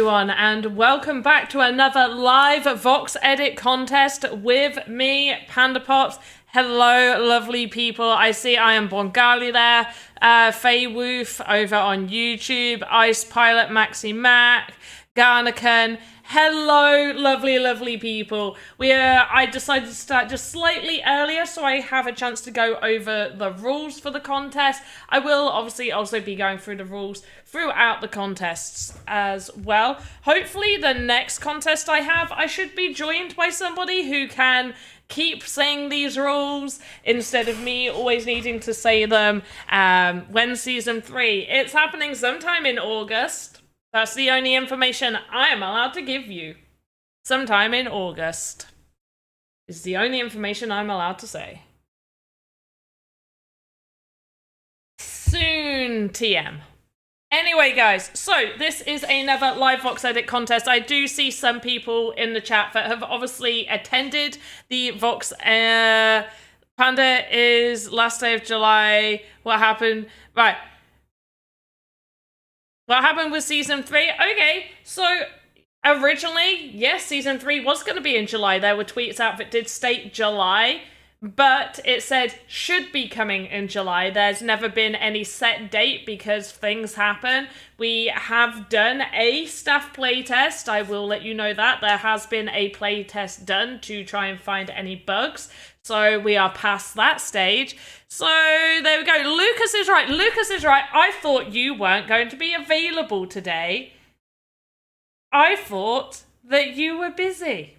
everyone, and welcome back to another live VoxEdit contest with me, PandaPops. Hello, lovely people. I see I am Bongali there, Faye Woof over on YouTube, Ice Pilot, Maxi Mac, Garnakan. Hello, lovely, lovely people. I decided to start just slightly earlier so I have a chance to go over the rules for the contest. I will obviously also be going through the rules throughout the contests as well. Hopefully the next contest I have, I should be joined by somebody who can keep saying these rules instead of me always needing to say them when season 3. It's happening sometime in August. That's the only information I am allowed to give you. Sometime in August is the only information I'm allowed to say. Soon, TM. Anyway, guys, so this is another live VoxEdit contest. I do see some people in the chat that have obviously attended the Vox. Panda is last day of July. What happened? Right. What happened with season 3? Okay, so originally, yes, season 3 was going to be in July. There were tweets out that did state July, but it said should be coming in July. There's never been any set date because things happen. We have done a staff playtest. I will let you know that. There has been a playtest done to try and find any bugs. So we are past that stage. So there we go. Lucas is right. Lucas is right. I thought you weren't going to be available today. I thought that you were busy.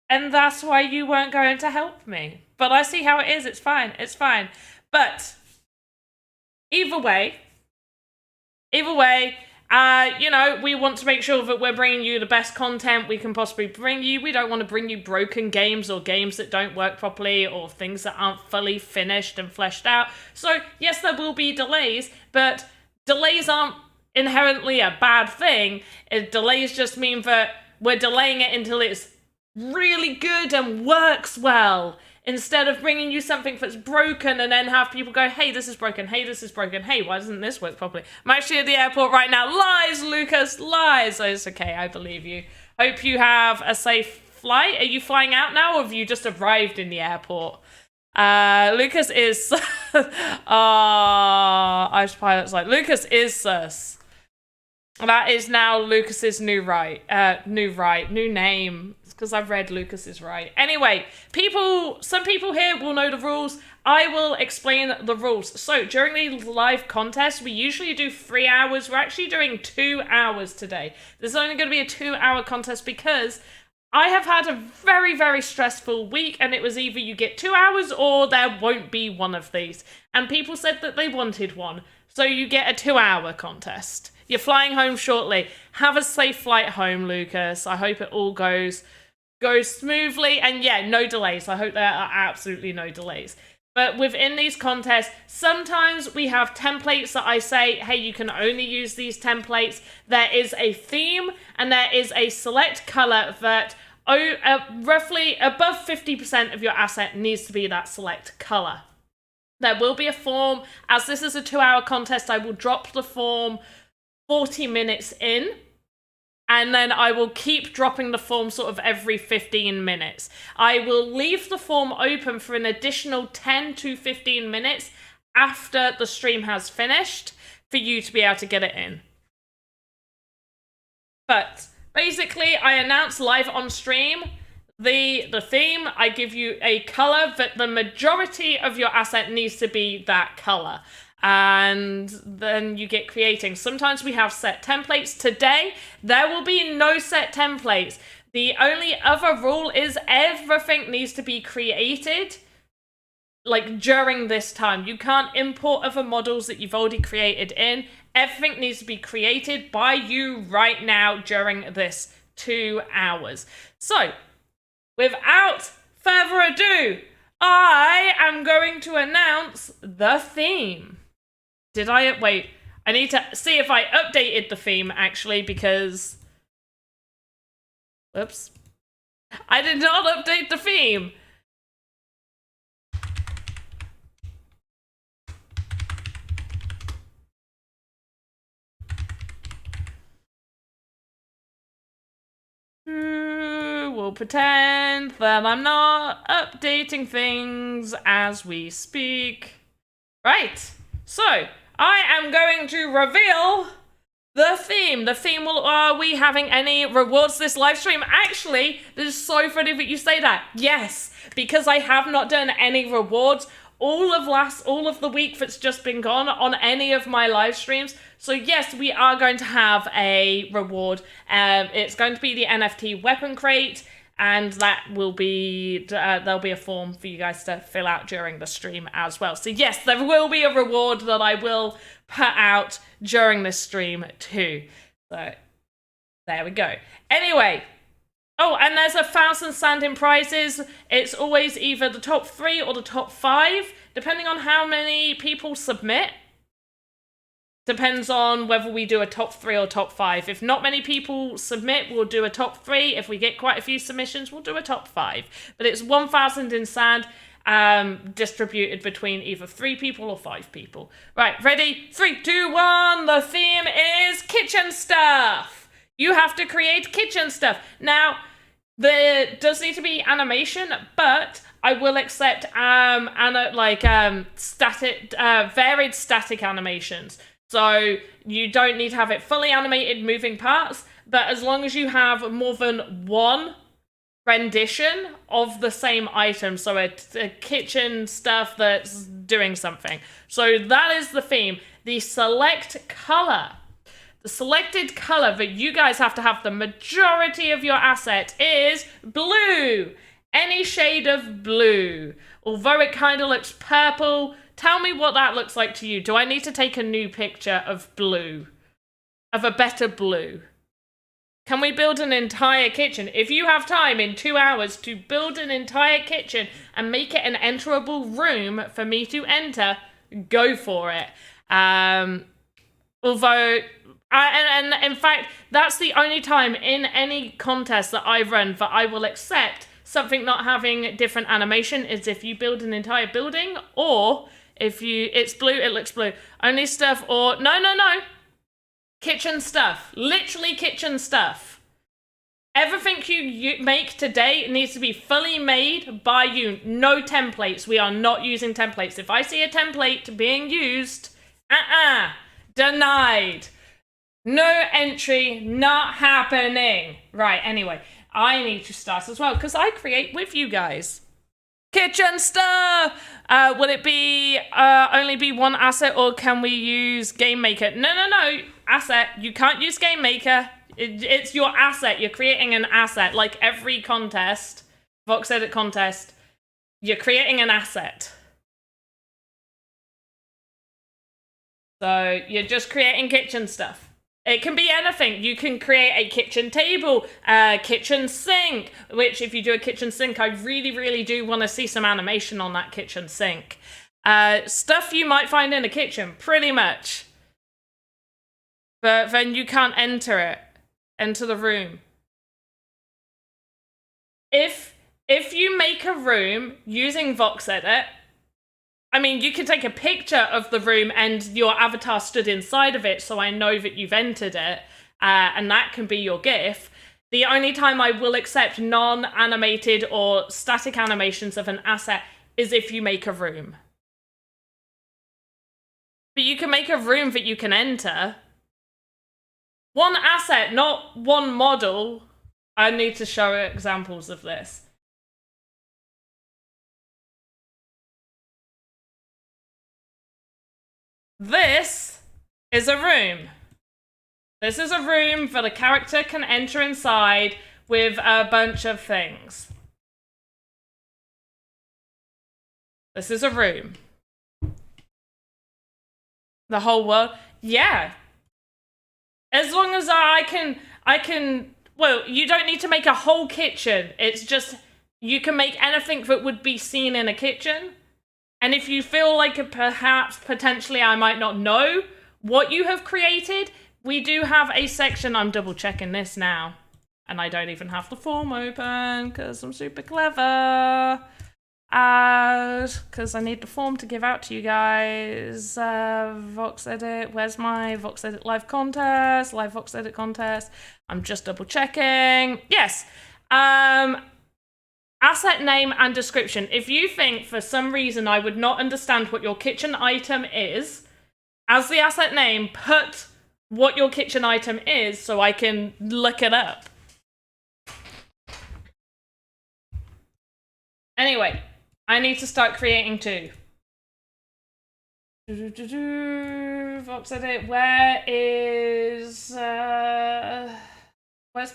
And that's why you weren't going to help me. But I see how it is. It's fine. It's fine. But either way, you know, we want to make sure that we're bringing you the best content we can possibly bring you. We don't want to bring you broken games or games that don't work properly or things that aren't fully finished and fleshed out. So, yes, there will be delays, but delays aren't inherently a bad thing. Delays just mean that we're delaying it until it's really good and works well, instead of bringing you something that's broken and then have people go, hey, this is broken, hey, this is broken, hey, why doesn't this work properly? I'm actually at the airport right now. Lies, Lucas, lies. Oh, it's okay, I believe you. Hope you have a safe flight. Are you flying out now, or have you just arrived in the airport? Lucas is... Ice Pilot's like, Lucas is sus. That is now Lucas's new name. It's because I've read Lucas is right. Anyway, some people here will know the rules. I will explain the rules. So during the live contest, we usually do 3 hours. We're actually doing 2 hours today. This is only going to be a 2-hour contest because I have had a very, very stressful week, and it was either you get 2 hours or there won't be one of these. And people said that they wanted one. So you get a 2-hour contest. You're flying home shortly. Have a safe flight home, Lucas. I hope it all goes smoothly. And yeah, no delays. I hope there are absolutely no delays. But within these contests, sometimes we have templates that I say, hey, you can only use these templates. There is a theme and there is a select color that roughly above 50% of your asset needs to be that select color. There will be a form. As this is a 2-hour contest, I will drop the form 40 minutes in, and then I will keep dropping the form sort of every 15 minutes. I will leave the form open for an additional 10 to 15 minutes after the stream has finished for you to be able to get it in. But basically, I announce live on stream the theme. I give you a color that the majority of your asset needs to be that color. And then you get creating. Sometimes we have set templates. Today, there will be no set templates. The only other rule is everything needs to be created like during this time. You can't import other models that you've already created in. Everything needs to be created by you right now during this 2 hours. So, without further ado, I am going to announce the theme. Wait, I need to see if I updated the theme, actually, because... Whoops. I did not update the theme. will pretend that I'm not updating things as we speak. Right, so I am going to reveal the theme. The theme will, are we having any rewards this live stream? Actually, this is so funny that you say that. Yes, because I have not done any rewards all of the week that's just been gone on any of my live streams. So yes, we are going to have a reward. It's going to be the NFT weapon crate, and that will be, there'll be a form for you guys to fill out during the stream as well. So yes, there will be a reward that I will put out during this stream too. So there we go. Anyway, oh, and there's 1,000 sand in prizes. It's always either the top 3 or the top 5, depending on how many people submit. Depends on whether we do a top 3 or top 5. If not many people submit, we'll do a top 3. If we get quite a few submissions, we'll do a top 5. But it's 1,000 in sand, distributed between either 3 people or 5 people. Right, ready? 3, 2, 1. The theme is kitchen stuff. You have to create kitchen stuff. Now, there does need to be animation, but I will accept varied static animations. So you don't need to have it fully animated moving parts, but as long as you have more than one rendition of the same item, so a kitchen stuff that's doing something. So that is the theme. The select color. The selected color that you guys have to have the majority of your asset is blue. Any shade of blue. Although it kind of looks purple, tell me what that looks like to you. Do I need to take a new picture of blue? Of a better blue? Can we build an entire kitchen? If you have time in 2 hours to build an entire kitchen and make it an enterable room for me to enter, go for it. Although... and in fact, that's the only time in any contest that I run that I will accept something not having different animation is if you build an entire building, or if it's blue, it looks blue. Only stuff, or no. Kitchen stuff. Literally kitchen stuff. Everything you make today needs to be fully made by you. No templates. We are not using templates. If I see a template being used, denied. No entry, not happening. Right, anyway, I need to start as well because I create with you guys. Kitchen stuff! Will it be only be one asset, or can we use Game Maker? No. Asset. You can't use Game Maker. It's your asset. You're creating an asset. Like every contest, VoxEdit contest, you're creating an asset. So you're just creating kitchen stuff. It can be anything. You can create a kitchen table, a kitchen sink, which if you do a kitchen sink, I really, really do want to see some animation on that kitchen sink. Stuff you might find in a kitchen, pretty much. But then you can't enter the room. If you make a room using VoxEdit, I mean, you can take a picture of the room and your avatar stood inside of it, so I know that you've entered it, and that can be your GIF. The only time I will accept non-animated or static animations of an asset is if you make a room. But you can make a room that you can enter. One asset, not one model. I need to show examples of this. This is a room. This is a room that a character can enter inside with a bunch of things. This is a room. The whole world? Yeah. As long as I can, well, you don't need to make a whole kitchen. It's just, you can make anything that would be seen in a kitchen. And if you feel like perhaps potentially I might not know what you have created, we do have a section. I'm double checking this now. And I don't even have the form open because I'm super clever. Because I need the form to give out to you guys. VoxEdit, where's my VoxEdit live contest? Live VoxEdit contest. I'm just double checking. Yes. Asset name and description. If you think for some reason I would not understand what your kitchen item is, as the asset name, put what your kitchen item is so I can look it up. Anyway, I need to start creating too. VoxEdit, where's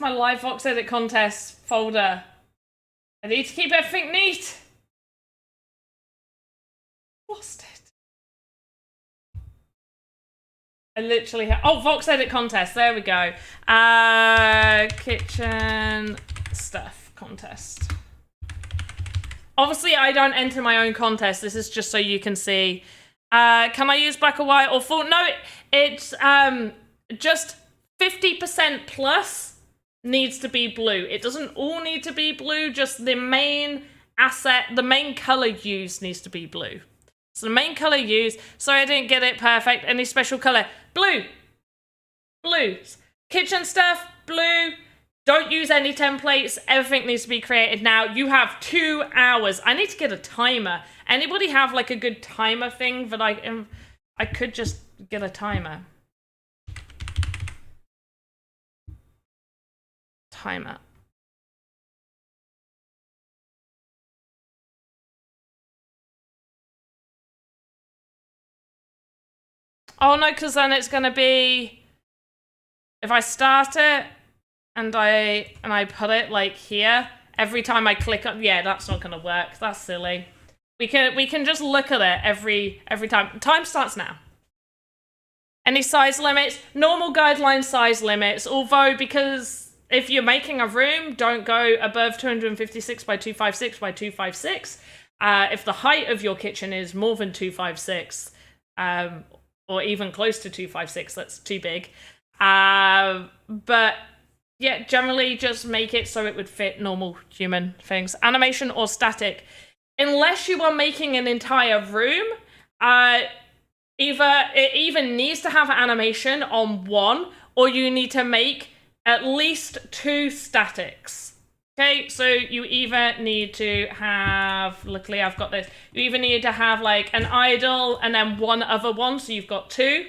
my live VoxEdit contest folder? I need to keep everything neat. Lost it. I literally have, oh, VoxEdit contest, there we go. Kitchen stuff contest. Obviously, I don't enter my own contest. This is just so you can see. Can I use black or white or full? No, it's just 50% plus needs to be blue. It doesn't all need to be blue, just the main asset, the main color used needs to be blue. So the main color used, sorry I didn't get it perfect, any special color? Blue. Blue. Kitchen stuff, blue. Don't use any templates. Everything needs to be created now. You have 2 hours. I need to get a timer. Anybody have like a good timer thing that I could just get a timer. Timer. Oh no, because then it's gonna be, if I start it and I put it like here, every time I click on, yeah, that's not gonna work. That's silly. We can just look at it every time. Time starts now. Any size limits? Normal guideline size limits, although because if you're making a room, don't go above 256 by 256 by 256. If the height of your kitchen is more than 256, or even close to 256, that's too big. But yeah, generally just make it so it would fit normal human things. Animation or static. Unless you are making an entire room, it either needs to have animation on one, or you need to make at least 2 statics. Okay, so you either need to have, luckily I've got this, you either need to have like an idle and then one other one, so you've got 2.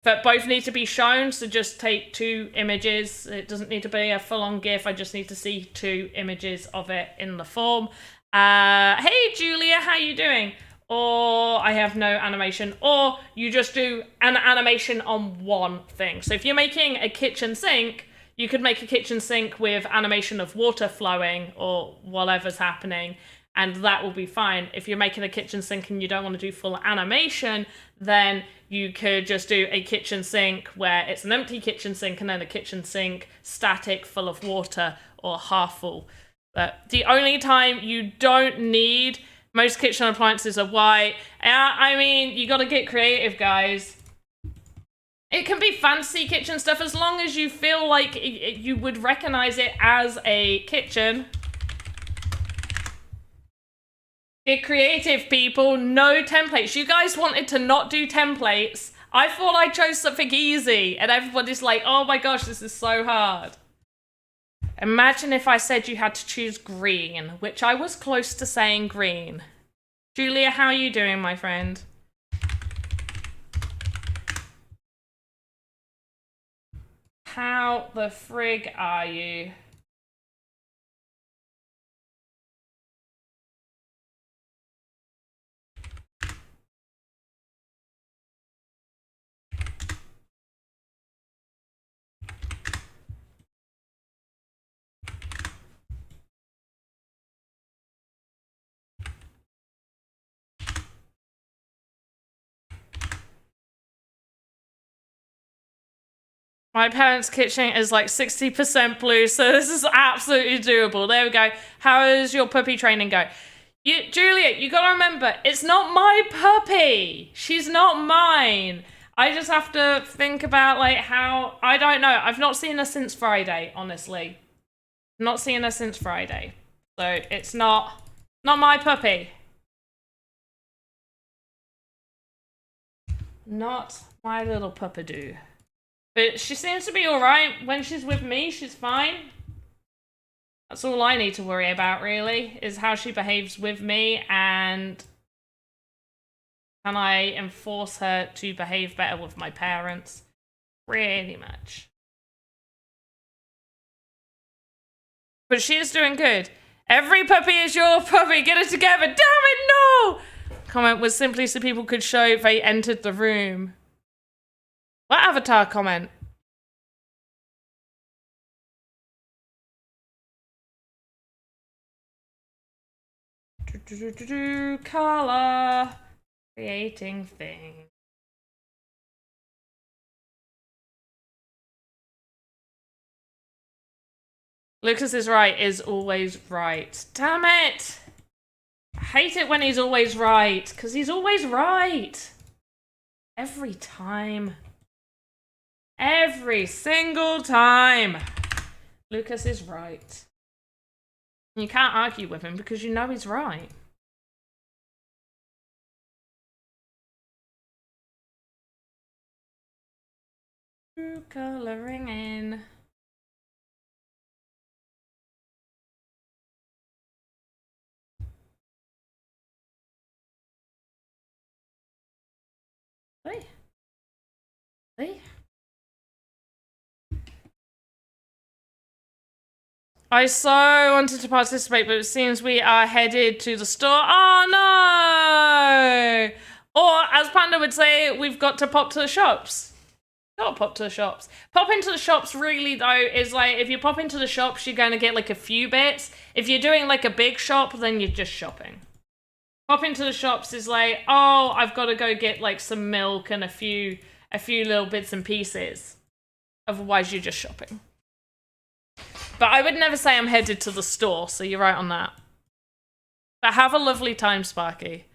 But both need to be shown, so just take 2 images. It doesn't need to be a full-on GIF, I just need to see 2 images of it in the form. Hey Julia, how you doing? Or I have no animation, or you just do an animation on one thing. So if you're making a kitchen sink, you could make a kitchen sink with animation of water flowing or whatever's happening, and that will be fine. If you're making a kitchen sink and you don't want to do full animation, then you could just do a kitchen sink where it's an empty kitchen sink and then a kitchen sink static full of water or half full. But the only time you don't need, most kitchen appliances are white. I mean, you gotta get creative, guys. It can be fancy kitchen stuff as long as you feel like you would recognize it as a kitchen. Get creative, people. No templates. You guys wanted to not do templates. I thought I chose something easy, and everybody's like, oh my gosh, this is so hard. Imagine if I said you had to choose green, which I was close to saying green. Julia, how are you doing, my friend? How the frig are you? My parents' kitchen is like 60% blue, so this is absolutely doable. There we go. How is your puppy training go? Juliet, you gotta remember, it's not my puppy. She's not mine. I just have to think about like how, I don't know. I've not seen her since Friday, honestly. Not seen her since Friday. So it's not my puppy. Not my little puppadoo. But she seems to be alright. When she's with me, she's fine. That's all I need to worry about, really, is how she behaves with me, and can I enforce her to behave better with my parents? Pretty much. But she is doing good. Every puppy is your puppy. Get it together. Damn it, no! Comment was simply so people could show they entered the room. What avatar comment? Color. Creating thing. Lucas is right, is always right. Damn it! I hate it when he's always right, because he's always right. Every time. Every single time. Lucas is right. You can't argue with him because you know he's right. Coloring in. Hey. Hey. I so wanted to participate, but it seems we are headed to the store. Oh no! Or, as Panda would say, we've got to pop to the shops. Gotta pop to the shops. Pop into the shops really, though, is like, if you pop into the shops, you're going to get like a few bits. If you're doing like a big shop, then you're just shopping. Pop into the shops is like, oh, I've got to go get like some milk and a few little bits and pieces. Otherwise, you're just shopping. But I would never say I'm headed to the store, so you're right on that. But have a lovely time, Sparky.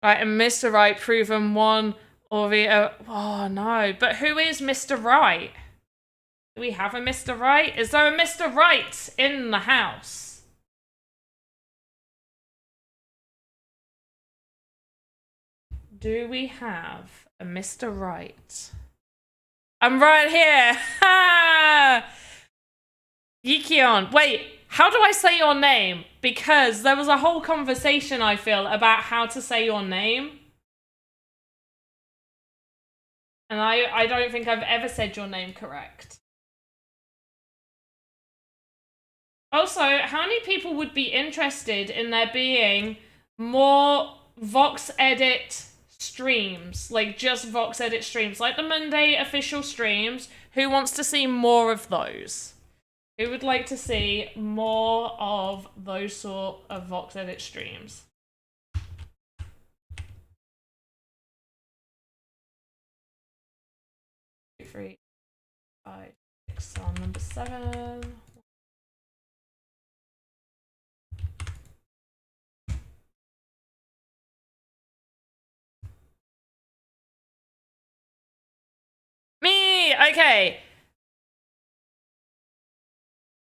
Right, and Mr. Right proven one or the... oh, no. But who is Mr. Right? Do we have a Mr. Right? Is there a Mr. Right in the house? Do we have a Mr. Right? I'm right here. Ha! Yikion. Wait, how do I say your name? Because there was a whole conversation, I feel, about how to say your name. And I don't think I've ever said your name correct. Also, how many people would be interested in there being more VoxEdit streams? Like, just VoxEdit streams. Like the Monday official streams. Who wants to see more of those? Who would like to see more of those sort of VoxEdit streams? Two, 3, 5, 6 on number 7. Me! Okay.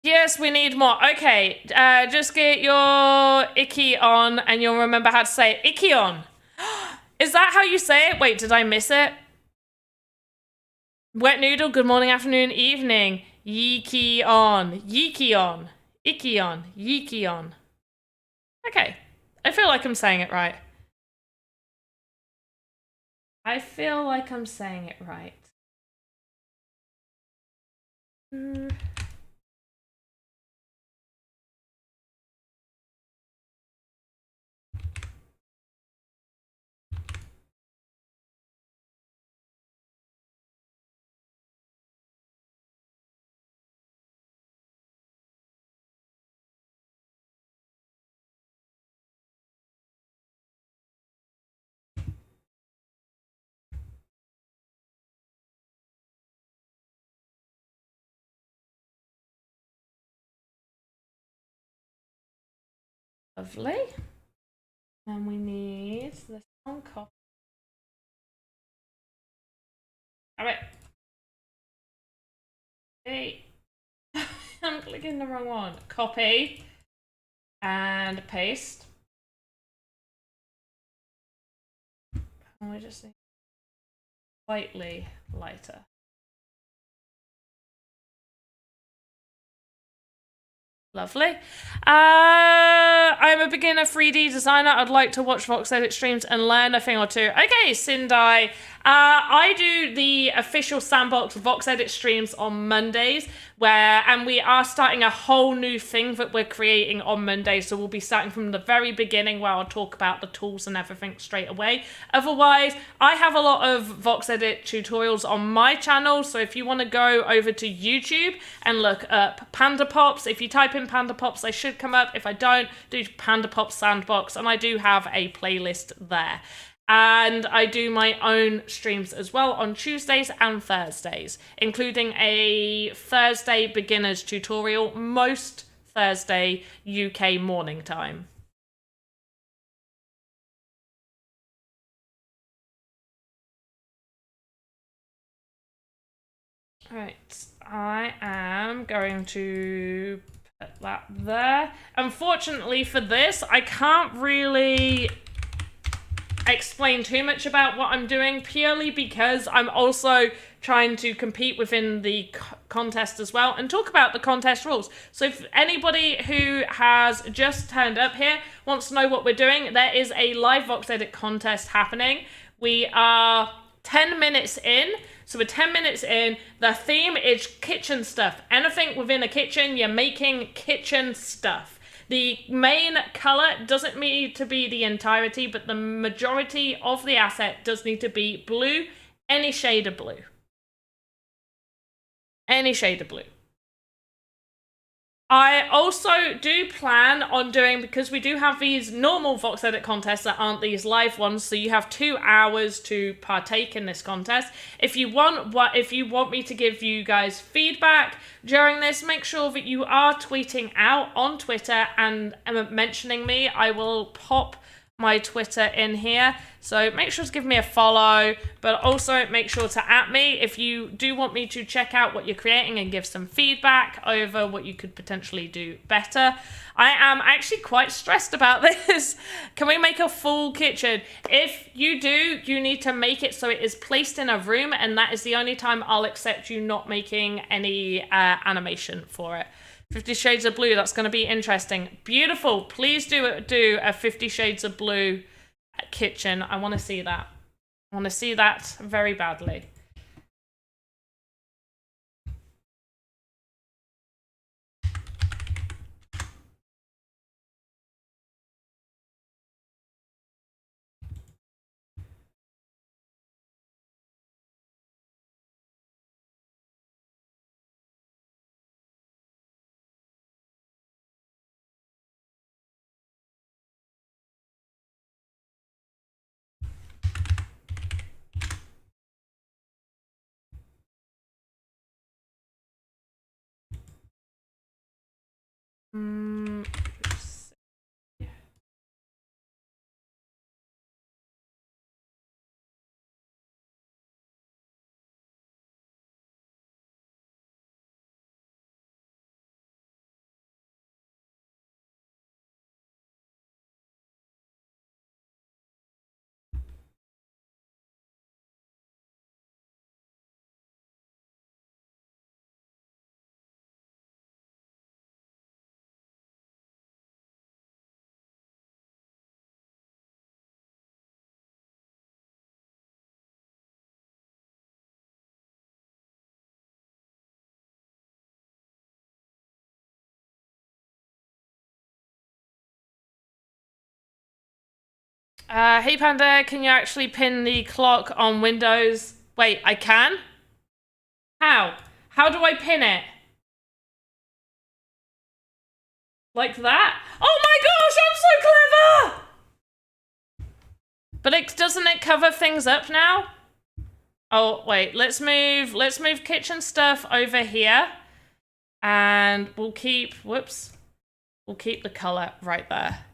Yes, we need more. Okay, just get your icky on and you'll remember how to say it. Icky on. Is that how you say it? Wait, did I miss it? Wet noodle, good morning, afternoon, evening. Yeeky on. Yeeky on. Icky on. Yeeky on. Okay. I feel like I'm saying it right. I feel like I'm saying it right. Lovely. And we need this one copy. All right. Hey. I'm clicking the wrong one. Copy. And paste. And we just need slightly lighter. Lovely. I'm a beginner 3D designer. I'd like to watch VoxEdit streams and learn a thing or two. Okay, Sindai. I do the official Sandbox VoxEdit streams on Mondays, and we are starting a whole new thing that we're creating on Monday. So we'll be starting from the very beginning where I'll talk about the tools and everything straight away. Otherwise, I have a lot of VoxEdit tutorials on my channel. So if you want to go over to YouTube and look up PandaPops, if you type in PandaPops, they should come up. If I don't, do PandaPops Sandbox, and I do have a playlist there. And I do my own streams as well on Tuesdays and Thursdays, including a Thursday beginners tutorial, most Thursday UK morning time. Right, I am going to put that there. Unfortunately for this, I can't really explain too much about what I'm doing, purely because I'm also trying to compete within the contest as well and talk about the contest rules. So if anybody who has just turned up here wants to know what we're doing, there is a live VoxEdit contest happening. We are 10 minutes in. So we're 10 minutes in. The theme is kitchen stuff. Anything within a kitchen, you're making kitchen stuff. The main color doesn't need to be the entirety, but the majority of the asset does need to be blue, any shade of blue. Any shade of blue. I also do plan on doing, because we do have these normal VoxEdit contests that aren't these live ones, so you have 2 hours to partake in this contest. If you want me to give you guys feedback during this, make sure that you are tweeting out on Twitter and mentioning me. I will pop my Twitter in here, so make sure to give me a follow, but also make sure to @ me if you do want me to check out what you're creating and give some feedback over what you could potentially do better. I am actually quite stressed about this. Can we make a full kitchen? If you do, you need to make it so it is placed in a room, and that is the only time I'll accept you not making any animation for it. 50 Shades of Blue, that's going to be interesting. Beautiful. Please do a 50 Shades of Blue kitchen. I want to see that. I want to see that very badly. Hey Panda, can you actually pin the clock on Windows? Wait, I can? How? How do I pin it? Like that? Oh my gosh, I'm so clever! But doesn't it cover things up now? Oh, wait, let's move kitchen stuff over here. And we'll keep, whoops. We'll keep the color right there.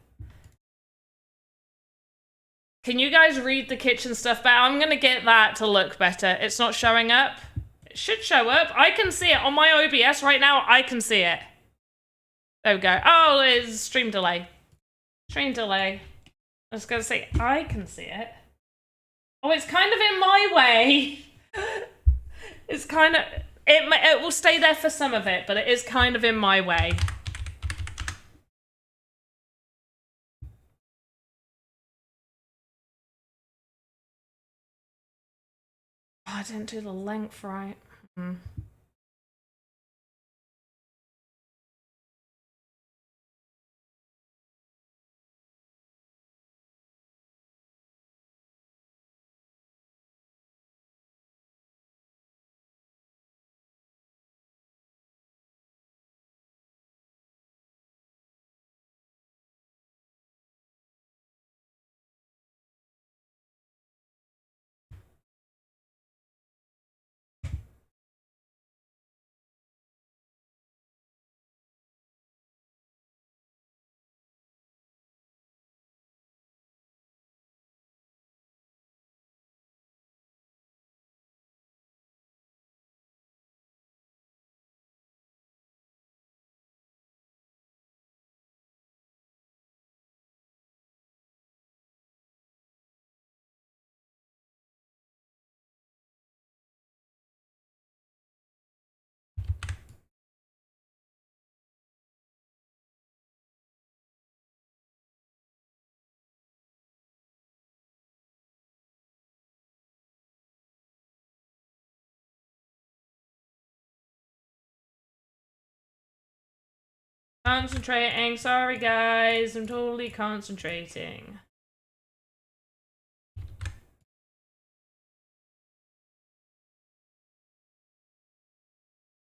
Can you guys read the kitchen stuff better? I'm going to get that to look better. It's not showing up. It should show up. I can see it on my OBS right now. I can see it. There we go. Oh, it's stream delay. Stream delay. I was going to say, I can see it. Oh, it's kind of in my way. It's kind of... It will stay there for some of it, but it is kind of in my way. I didn't do the length right. Concentrating. Sorry, guys. I'm totally concentrating.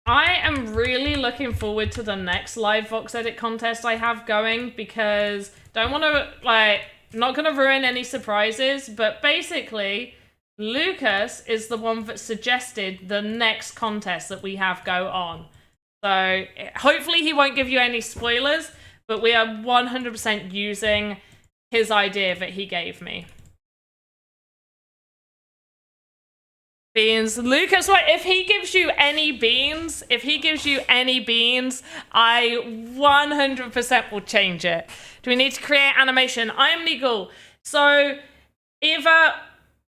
I am really looking forward to the next live VoxEdit contest I have going because don't want to, like, not going to ruin any surprises, but basically, Lucas is the one that suggested the next contest that we have go on. So hopefully he won't give you any spoilers, but we are 100% using his idea that he gave me. Beans. Lucas, what if he gives you any beans, I 100% will change it. Do we need to create animation? I'm legal. So either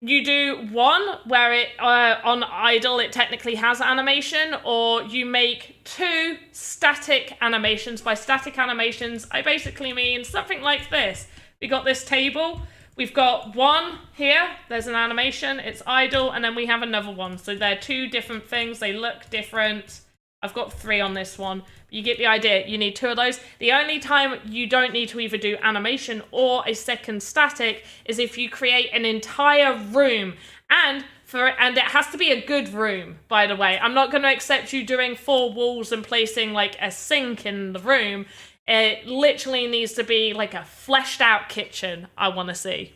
you do one where it on idle it technically has animation, or you make 2 static animations. By static animations, I basically mean something like this. We got this table. We've got one here, there's an animation, it's idle, and then we have another one. So they're 2 different things, they look different. I've got 3 on this one. You get the idea, you need 2 of those. The only time you don't need to either do animation or a second static is if you create an entire room. And it has to be a good room, by the way. I'm not going to accept you doing 4 walls and placing like a sink in the room. It literally needs to be like a fleshed out kitchen I want to see.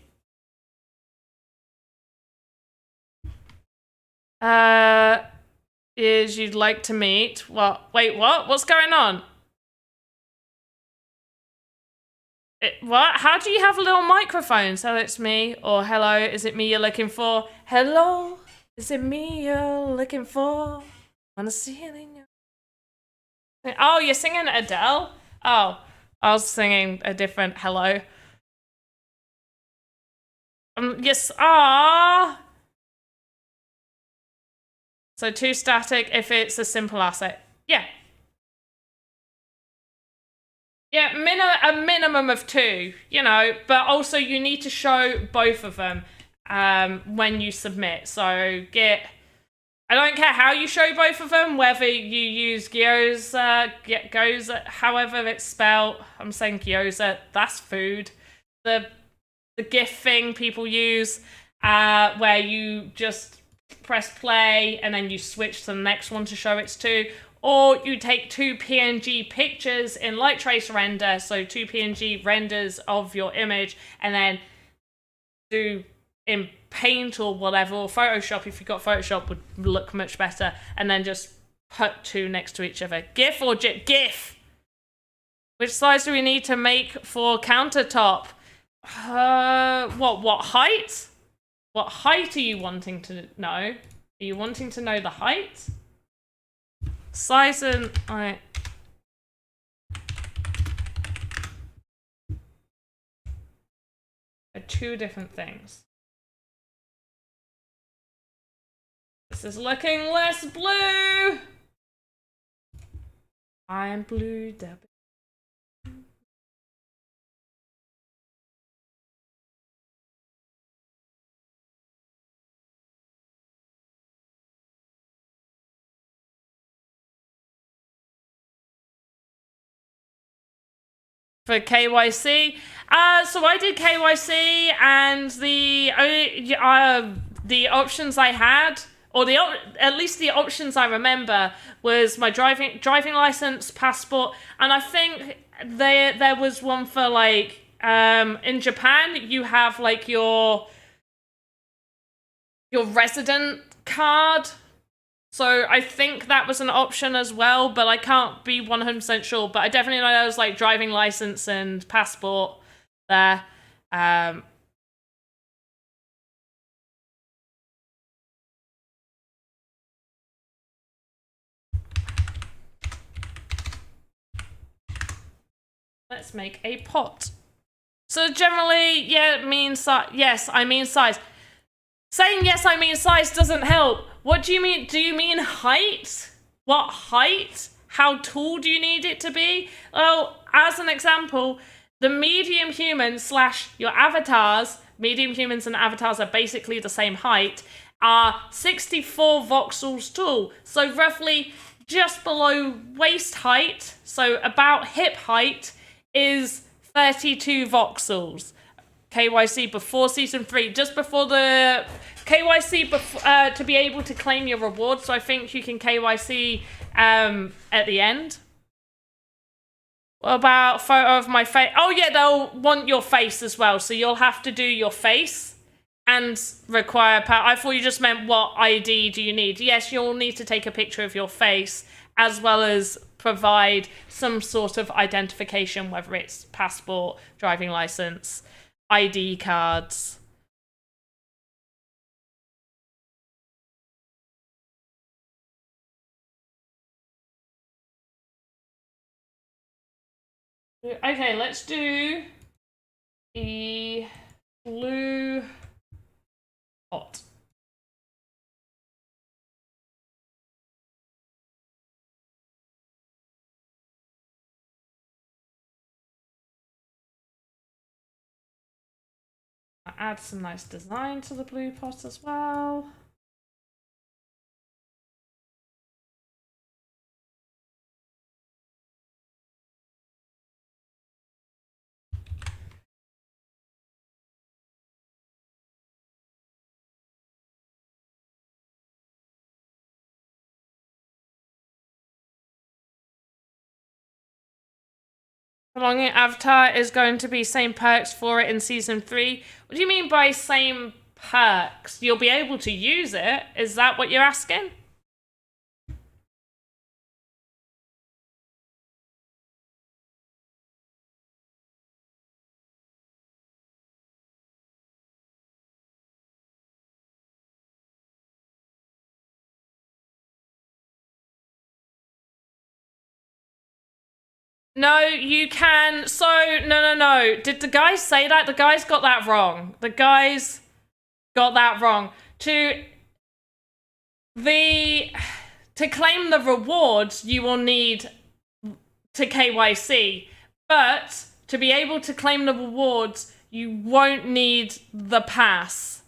Is you'd like to meet? What? Wait, what? What's going on? What? How do you have little microphones? Hello, it's me. Or hello, is it me you're looking for? Hello, is it me you're looking for? Wanna see it in your... Oh, you're singing Adele? Oh, I was singing a different hello. Yes, So 2 static if it's a simple asset. Yeah. Yeah, a minimum of 2, you know, but also you need to show both of them when you submit. So I don't care how you show both of them, whether you use gyoza, however it's spelled. I'm saying gyoza, that's food. The GIF thing people use where you just press play and then you switch to the next one to show it's 2. Or you take 2 PNG pictures in light trace render, so 2 PNG renders of your image, and then do in Paint or whatever, or Photoshop, if you've got Photoshop, would look much better, and then just put 2 next to each other. GIF or GIF? Which size do we need to make for countertop? What height? What height are you wanting to know? Are you wanting to know the height? Size and... Alright. They're 2 different things. This is looking less blue! I'm blue, Debbie. for KYC. So I did KYC, and the options I had, or at least the options I remember, was my driving license, passport, and I think there was one for like in Japan you have like your resident card. So I think that was an option as well, but I can't be 100% sure. But I definitely know there was like driving license and passport there. Let's make a pot. So generally, yeah, it means yes, I mean size. Saying yes, I mean size doesn't help. What do you mean? Do you mean height? What height? How tall do you need it to be? Well, as an example, the medium human / your avatars, medium humans and avatars are basically the same height, are 64 voxels tall. So roughly just below waist height, so about hip height, is 32 voxels. KYC before season 3, just before the KYC to be able to claim your reward. So I think you can KYC at the end. What about photo of my face? Oh yeah, they'll want your face as well. So you'll have to do your face and require I thought you just meant what ID do you need. Yes, you'll need to take a picture of your face as well as provide some sort of identification, whether it's passport, driving license, ID cards. Okay, let's do the blue pot. I'll add some nice design to the blue pot as well. Belonging avatar is going to be same perks for it in season 3. What do you mean by same perks? You'll be able to use it? Is that what you're asking? No, you can. So, no. Did the guys say that? The guys got that wrong. The guys got that wrong. To claim the rewards, you will need to KYC. But to be able to claim the rewards, you won't need the pass.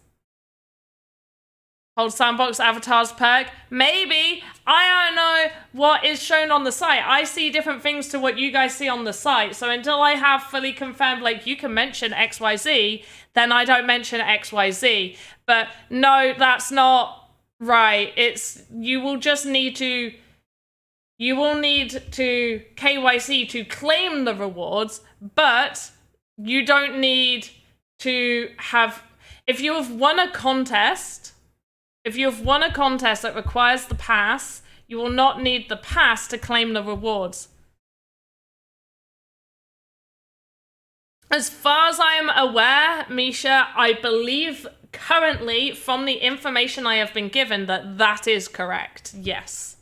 Hold Sandbox Avatars perk? Maybe. I don't know what is shown on the site. I see different things to what you guys see on the site. So until I have fully confirmed, like, you can mention XYZ, then I don't mention XYZ. But no, that's not right. You will need to KYC to claim the rewards, but you don't need to have... If you have won a contest that requires the pass, you will not need the pass to claim the rewards. As far as I am aware, Misha, I believe currently, from the information I have been given, that is correct. Yes.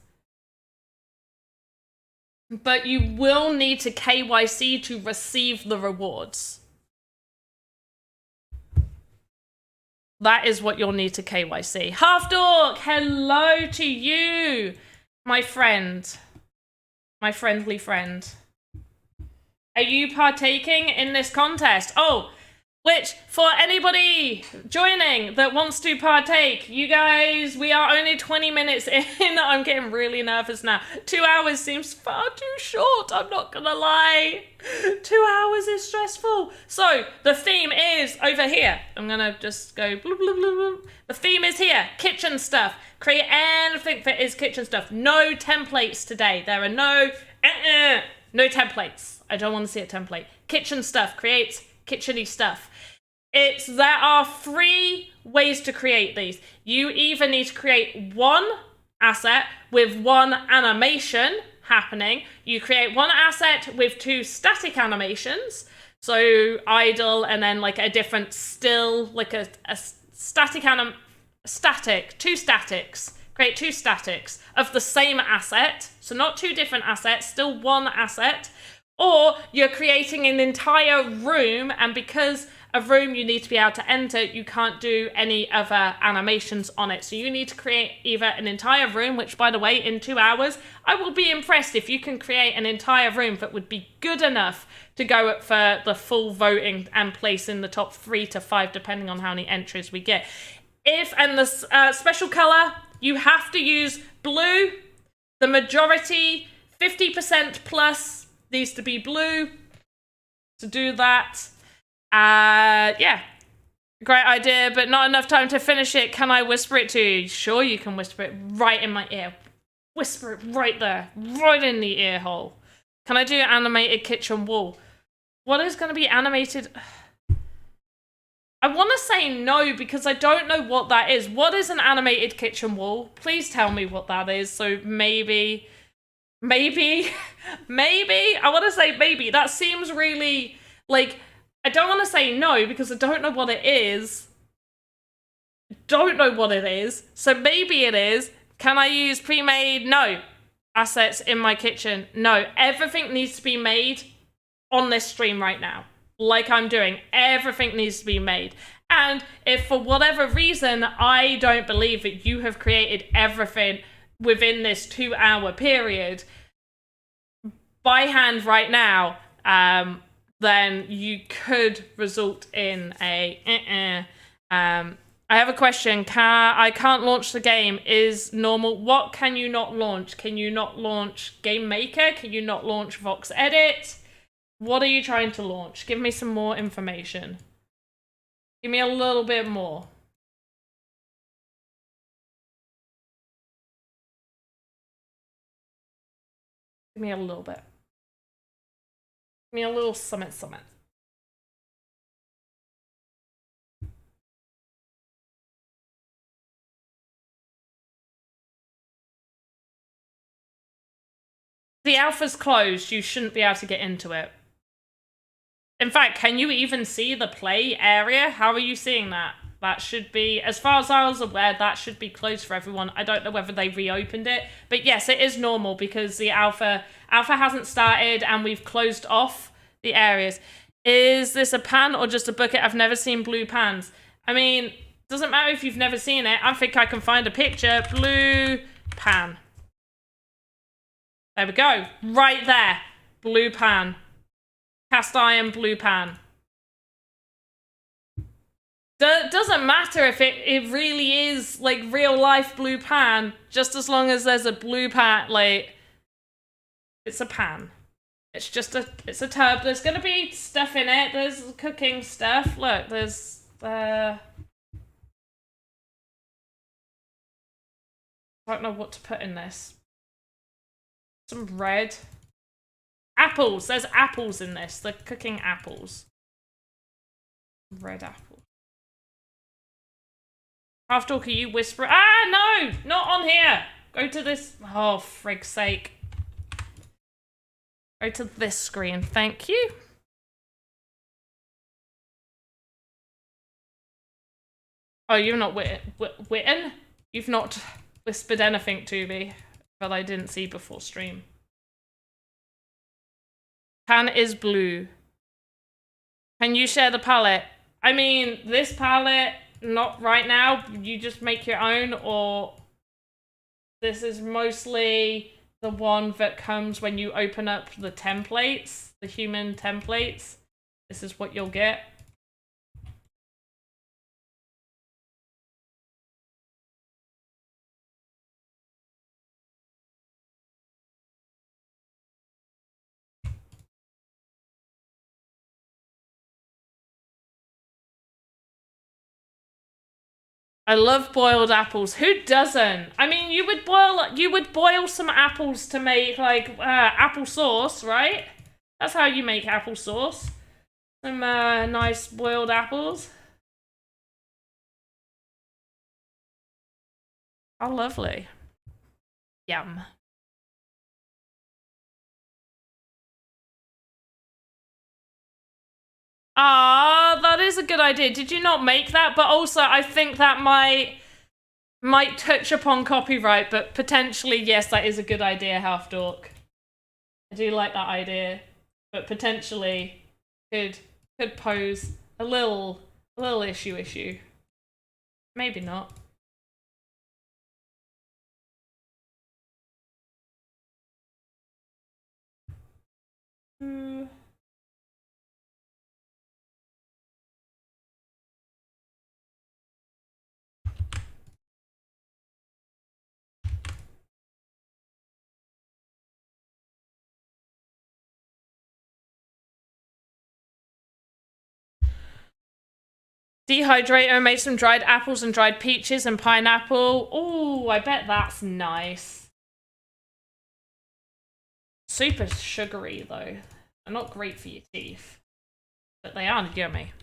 But you will need to KYC to receive the rewards. That is what you'll need to KYC. Half Dork, hello to you, my friend. My friendly friend. Are you partaking in this contest? Oh, Which, for anybody joining that wants to partake, you guys, we are only 20 minutes in. I'm getting really nervous now. 2 hours seems far too short, I'm not gonna lie. 2 hours is stressful. So, the theme is over here. I'm gonna just go blah, blah, blah, blah. The theme is here, kitchen stuff. Create anything that is kitchen stuff. No templates today. There are no templates. I don't want to see a template. Kitchen stuff, create kitcheny stuff. There are 3 ways to create these. You either need to create one asset with one animation happening. You create one asset with 2 static animations. So idle and then like a different still, like a static, 2 statics. Create 2 statics of the same asset. So not 2 different assets, still one asset. Or you're creating an entire room, and because a room you need to be able to enter, you can't do any other animations on it. So you need to create either an entire room, which by the way, in 2 hours, I will be impressed if you can create an entire room that would be good enough to go up for the full voting and place in the top 3 to 5, depending on how many entries we get. And the special color, you have to use blue. The majority, 50% plus, needs to be blue to do that. Yeah, great idea, but not enough time to finish it. Can I whisper it to you? Sure, you can whisper it right in my ear. Whisper it right there, right in the ear hole. Can I do animated kitchen wall? What is going to be animated? I want to say no because I don't know what that is. What is an animated kitchen wall? Please tell me what that is. So maybe, I want to say maybe. That seems really, like, I don't want to say no because I don't know what it is. So maybe it is. Can I use pre-made? No. Assets in my kitchen? No. Everything needs to be made on this stream right now. Like I'm doing. Everything needs to be made. And if for whatever reason I don't believe that you have created everything within this 2-hour period by hand right now, then you could result in a I have a question. I can't launch the game. Is normal? What can you not launch? Can you not launch Game Maker? Can you not launch VoxEdit? What are you trying to launch? Give me some more information. Give me a little bit more. Give me a little bit. Give me a little something. The alpha's closed. You shouldn't be able to get into it. In fact, can you even see the play area? How are you seeing that? That should be, as far as I was aware, that should be closed for everyone. I don't know whether they reopened it, but yes, it is normal because the alpha hasn't started and we've closed off the areas. Is this a pan or just a bucket? I've never seen blue pans. I mean, doesn't matter if you've never seen it. I think I can find a picture. Blue pan. There we go. Right there. Blue pan. Cast iron blue pan. Doesn't matter if it really is like real life blue pan, just as long as there's a blue pan, like it's a pan. It's just it's a tub. There's gonna be stuff in it. There's cooking stuff. Look, there's I don't know what to put in this. Some red. Apples. There's apples in this. They're cooking apples. Red apple. Half Talker, you whisper. Ah, no! Not on here! Go to this. Oh, frig's sake. Go to this screen. Thank you. Oh, you're not Witten? You've not whispered anything to me that I didn't see before stream. Pan is blue. Can you share the palette? I mean, this palette, not right now. You just make your own, or this is mostly the one that comes when you open up the templates, the human templates. This is what you'll get. I love boiled apples. Who doesn't? I mean, you would boil some apples to make like apple sauce, right? That's how you make apple sauce. Some nice boiled apples. Oh, lovely. Yum. Ah, that is a good idea. Did you not make that? But also, I think that might touch upon copyright, but potentially, yes, that is a good idea, Half Dork. I do like that idea, but potentially could pose a little issue. Maybe not. Dehydrator, made some dried apples and dried peaches and pineapple. Oh, I bet that's nice. Super sugary, though. They're not great for your teeth. But they are yummy.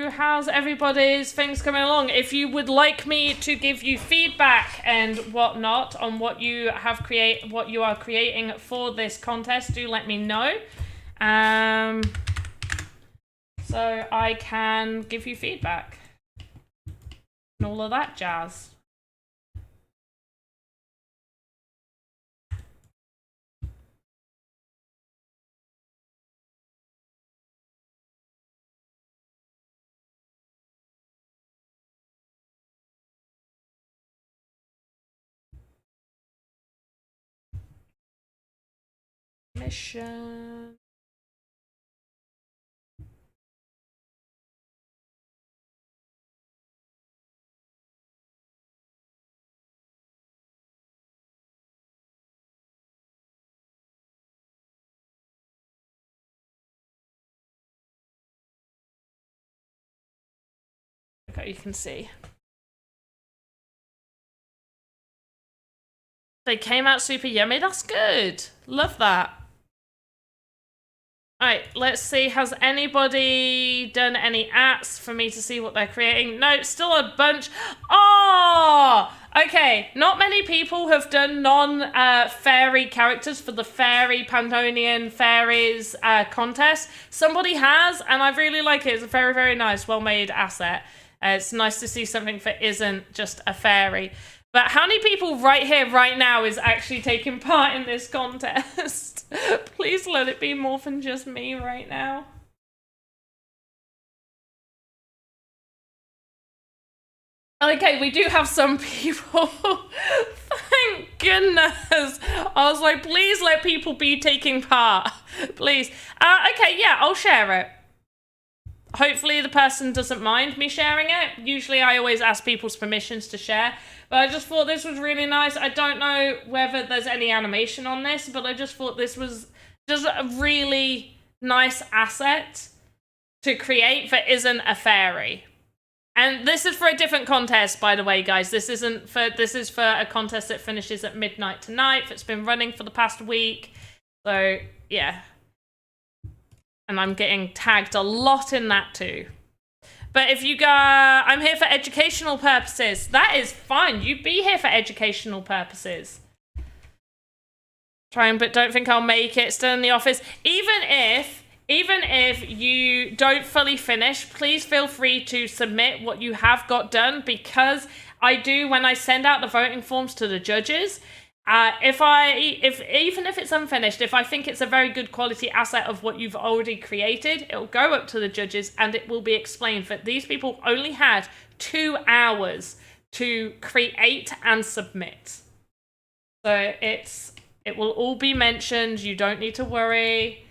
How's everybody's things coming along? If you would like me to give you feedback and whatnot on what you are creating for this contest, do let me know. So I can give you feedback and all of that jazz. Mission. Okay, you can see. They came out super yummy. That's good. Love that. Alright, let's see. Has anybody done any ats for me to see what they're creating? No, still a bunch. Oh! Okay, not many people have done non-fairy characters for the Fairy Pandonian Fairies contest. Somebody has, and I really like it. It's a very, very nice, well-made asset. It's nice to see something that isn't just a fairy. But how many people right here, right now, is actually taking part in this contest? Please let it be more than just me right now. Okay, we do have some people. Thank goodness. I was like, please let people be taking part. Please. Okay, yeah, I'll share it. Hopefully the person doesn't mind me sharing it. Usually I always ask people's permissions to share. But I just thought this was really nice. I don't know whether there's any animation on this, but I just thought this was just a really nice asset to create that isn't a fairy. And this is for a different contest, by the way, guys. This is for a contest that finishes at midnight tonight. That's been running for the past week. So, yeah. And I'm getting tagged a lot in that too. But if you go, I'm here for educational purposes. That is fine. You be here for educational purposes. Trying, but don't think I'll make it. Still in the office. Even if you don't fully finish, please feel free to submit what you have got done, because I do, when I send out the voting forms to the judges, even if it's unfinished, if I think it's a very good quality asset of what you've already created, it'll go up to the judges and it will be explained that these people only had 2 hours to create and submit. So it's It will all be mentioned. You don't need to worry.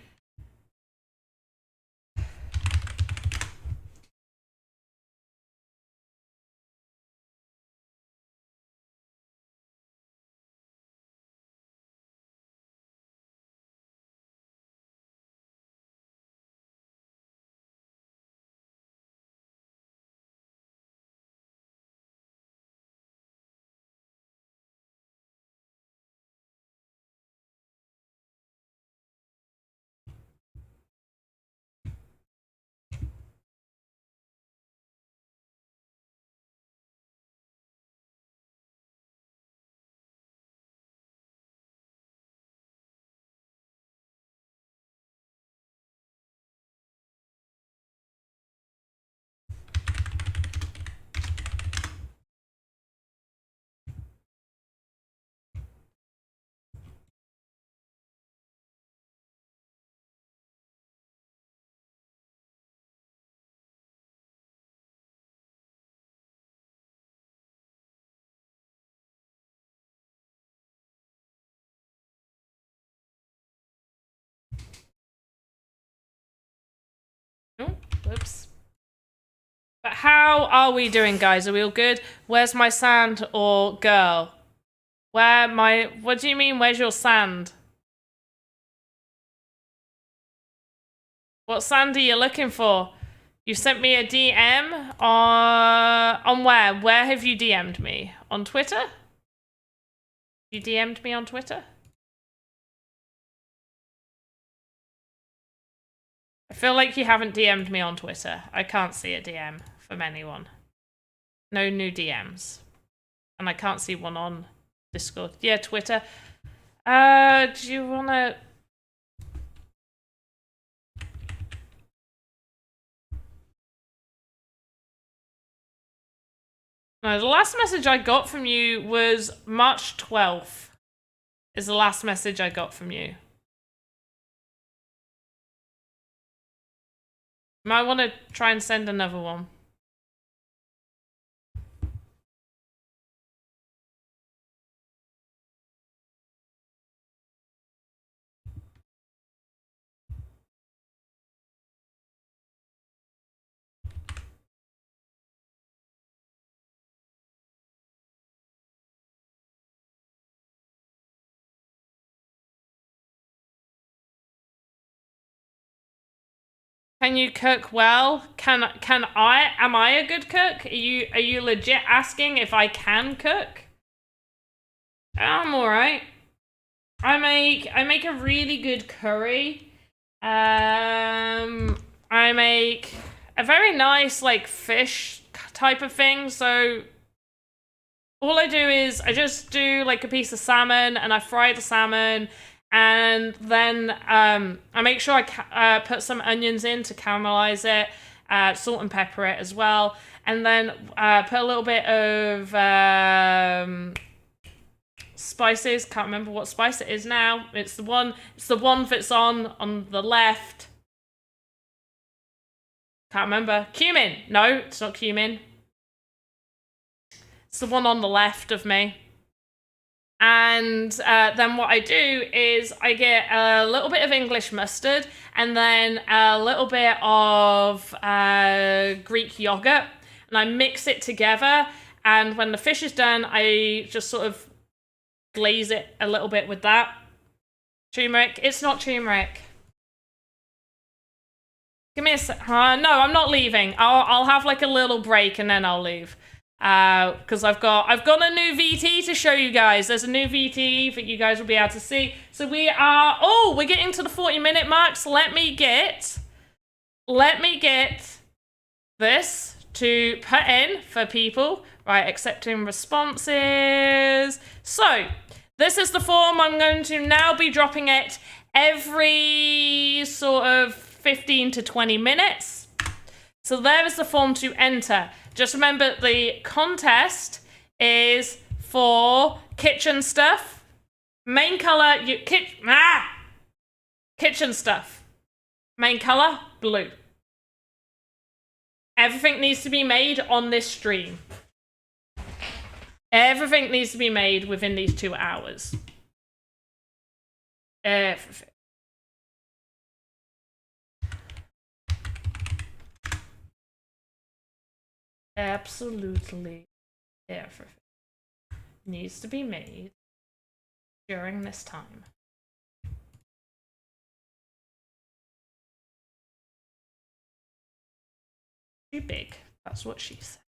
Oh, whoops. But how are we doing, guys? Are we all good? Where's my sand or girl? What do you mean, where's your sand? What sand are you looking for? You sent me a DM on where? Where have you DM'd me? On Twitter? You DM'd me on Twitter? I feel like you haven't DM'd me on Twitter. I can't see a DM from anyone. No new DMs. And I can't see one on Discord. Yeah, Twitter. Do you wanna... No, the last message I got from you was March 12th. Is the last message I got from you. Might want to try and send another one. Can you cook well? Am I a good cook? Are you legit asking if I can cook? I'm alright. I make a really good curry. I make a very nice like fish type of thing. So all I do is I just do like a piece of salmon and I fry the salmon. And then I make sure I put some onions in to caramelize it, salt and pepper it as well, and then put a little bit of spices. Can't remember what spice it is now. It's the one that's on the left. Can't remember. Cumin. No, it's not cumin. It's the one on the left of me. And then what I do is I get a little bit of English mustard and then a little bit of Greek yogurt, and I mix it together. And when the fish is done, I just sort of glaze it a little bit with that. Turmeric. It's not turmeric. Give me a sec. No, I'm not leaving. I'll have like a little break and then I'll leave. Because I've got a new VT to show you guys. There's a new VT that you guys will be able to see. So we're getting to the 40-minute mark. So let me get this to put in for people. Right, accepting responses. So this is the form. I'm going to now be dropping it every sort of 15 to 20 minutes. So there is the form to enter. Just remember the contest is for kitchen stuff. Main color, kitchen stuff. Main color, blue. Everything needs to be made on this stream. Everything needs to be made within these 2 hours. Everything. Absolutely everything needs to be made during this time. Too big. That's what she said.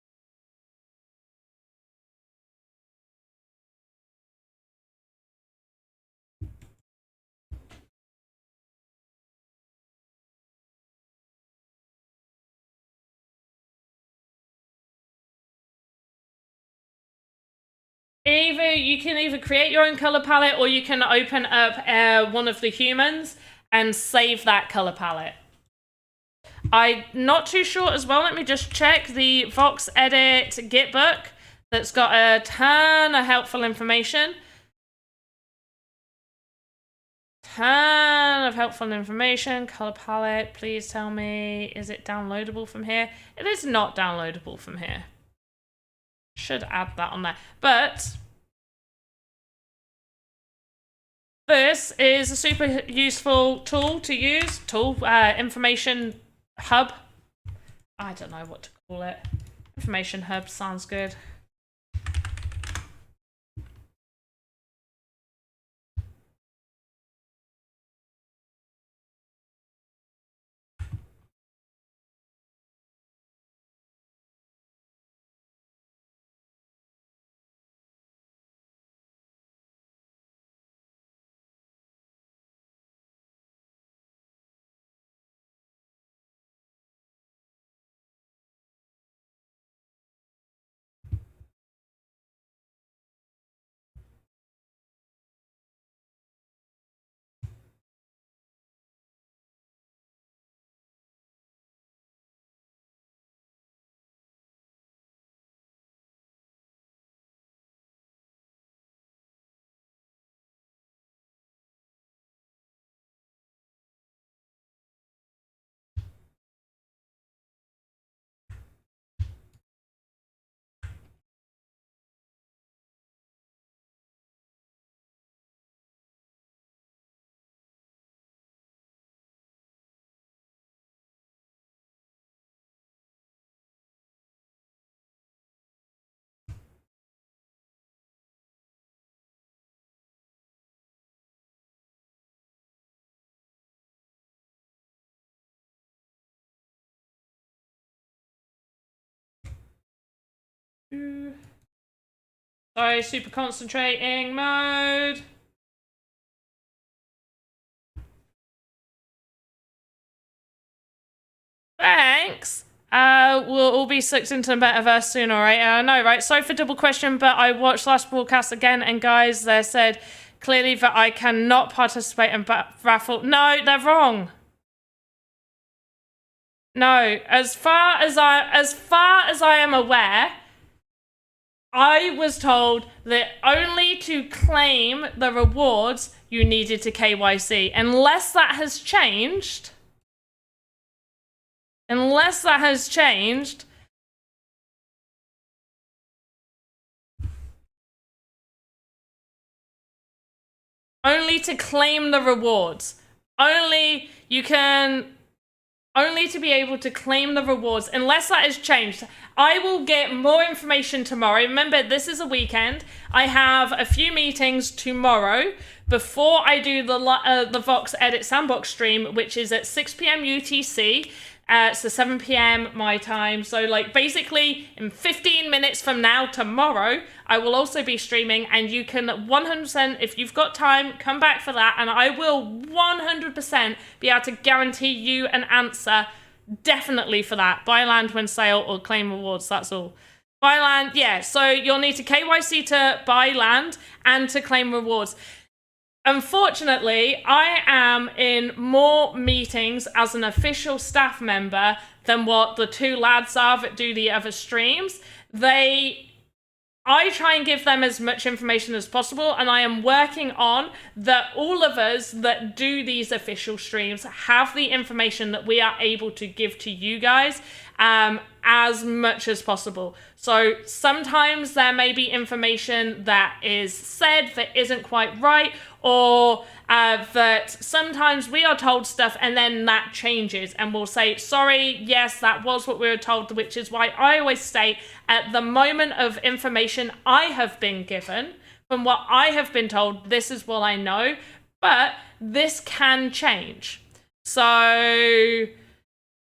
You can either create your own color palette, or you can open up one of the humans and save that color palette. I'm not too sure as well. Let me just check the VoxEdit Git book that's got a ton of helpful information. Color palette, please tell me, is it downloadable from here? It is not downloadable from here. Should add that on there. But this is a super useful tool to use. Information hub. I don't know what to call it. Information hub sounds good. Sorry, super concentrating mode. Thanks. We'll all be sucked into the metaverse soon, alright? I know, right? Sorry for double question, but I watched last broadcast again, and guys, they said clearly that I cannot participate in raffle. No, they're wrong. No, as far as I am aware, I was told that only to claim the rewards you needed to KYC. Unless that has changed, only to claim the rewards. Only to be able to claim the rewards, unless that has changed. I will get more information tomorrow. Remember, this is a weekend. I have a few meetings tomorrow before I do the VoxEdit Sandbox stream, which is at 6 p.m. UTC. So 7 p.m. my time. So like basically in 15 minutes from now, tomorrow, I will also be streaming, and you can 100%, if you've got time, come back for that, and I will 100% be able to guarantee you an answer definitely for that. Buy land when sale or claim rewards, that's all. Buy land, yeah, so you'll need to KYC to buy land and to claim rewards. Unfortunately, I am in more meetings as an official staff member than what the two lads are that do the other streams. I try and give them as much information as possible, and I am working on that all of us that do these official streams have the information that we are able to give to you guys as much as possible. So sometimes there may be information that is said that isn't quite right, or that sometimes we are told stuff and then that changes and we'll say, sorry, yes, that was what we were told, which is why I always say at the moment of information I have been given, from what I have been told, this is what I know, but this can change. So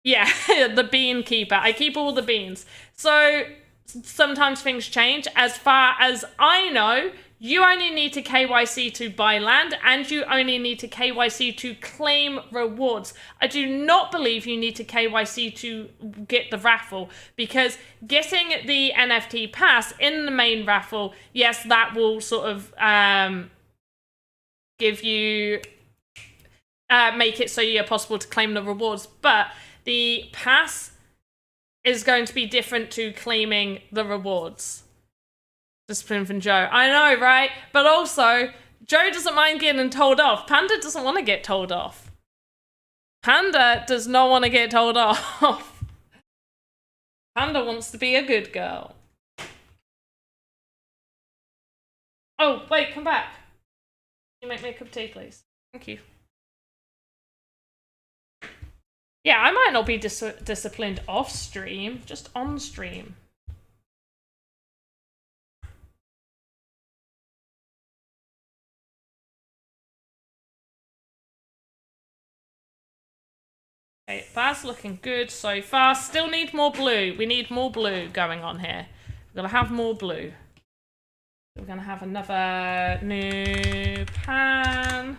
yeah, the bean keeper. I keep all the beans. So sometimes things change. As far as I know, you only need to KYC to buy land, and you only need to KYC to claim rewards. I do not believe you need to KYC to get the raffle, because getting the NFT pass in the main raffle, yes, that will sort of give you, make it so you're possible to claim the rewards, but the pass is going to be different to claiming the rewards. Discipline from Joe. I know, right? But also, Joe doesn't mind getting told off. Panda doesn't want to get told off. Panda does not want to get told off. Panda wants to be a good girl. Oh, wait, come back. Can you make me a cup of tea, please? Thank you. Yeah, I might not be disciplined off stream, just on stream. Okay, that's looking good so far. Still need more blue. We need more blue going on here. We're gonna have more blue. We're gonna have another new pan.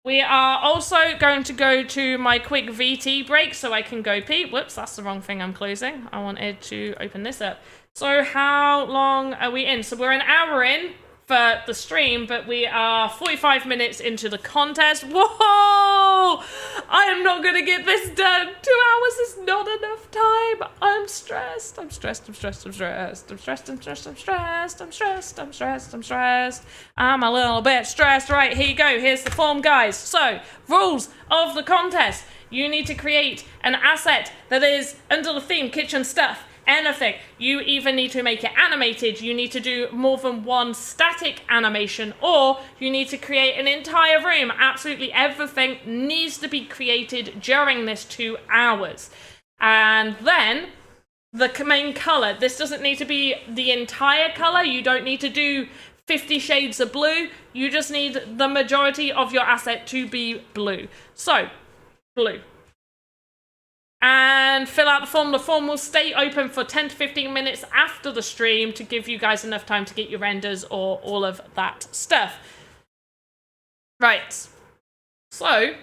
We are also going to go to my quick VT break so I can go pee. Whoops, that's the wrong thing I'm closing. I wanted to open this up. So how long are we in? So we're an hour in for the stream, but we are 45 minutes into the contest. Whoa! I am not gonna get this done. 2 hours is not enough time. I'm stressed. I'm stressed. I'm stressed. I'm stressed. I'm stressed. I'm stressed. I'm stressed. I'm stressed. I'm stressed. I'm stressed. I'm a little bit stressed. Right, here you go. Here's the form, guys. So, rules of the contest. You need to create an asset that is under the theme kitchen stuff. Anything. You either need to make it animated, you need to do more than one static animation, or you need to create an entire room. Absolutely everything needs to be created during this 2 hours. And then the main color. This doesn't need to be the entire color. You don't need to do 50 shades of blue. You just need the majority of your asset to be blue. So, blue. And fill out the form. The form will stay open for 10 to 15 minutes after the stream to give you guys enough time to get your renders or all of that stuff. Right. So,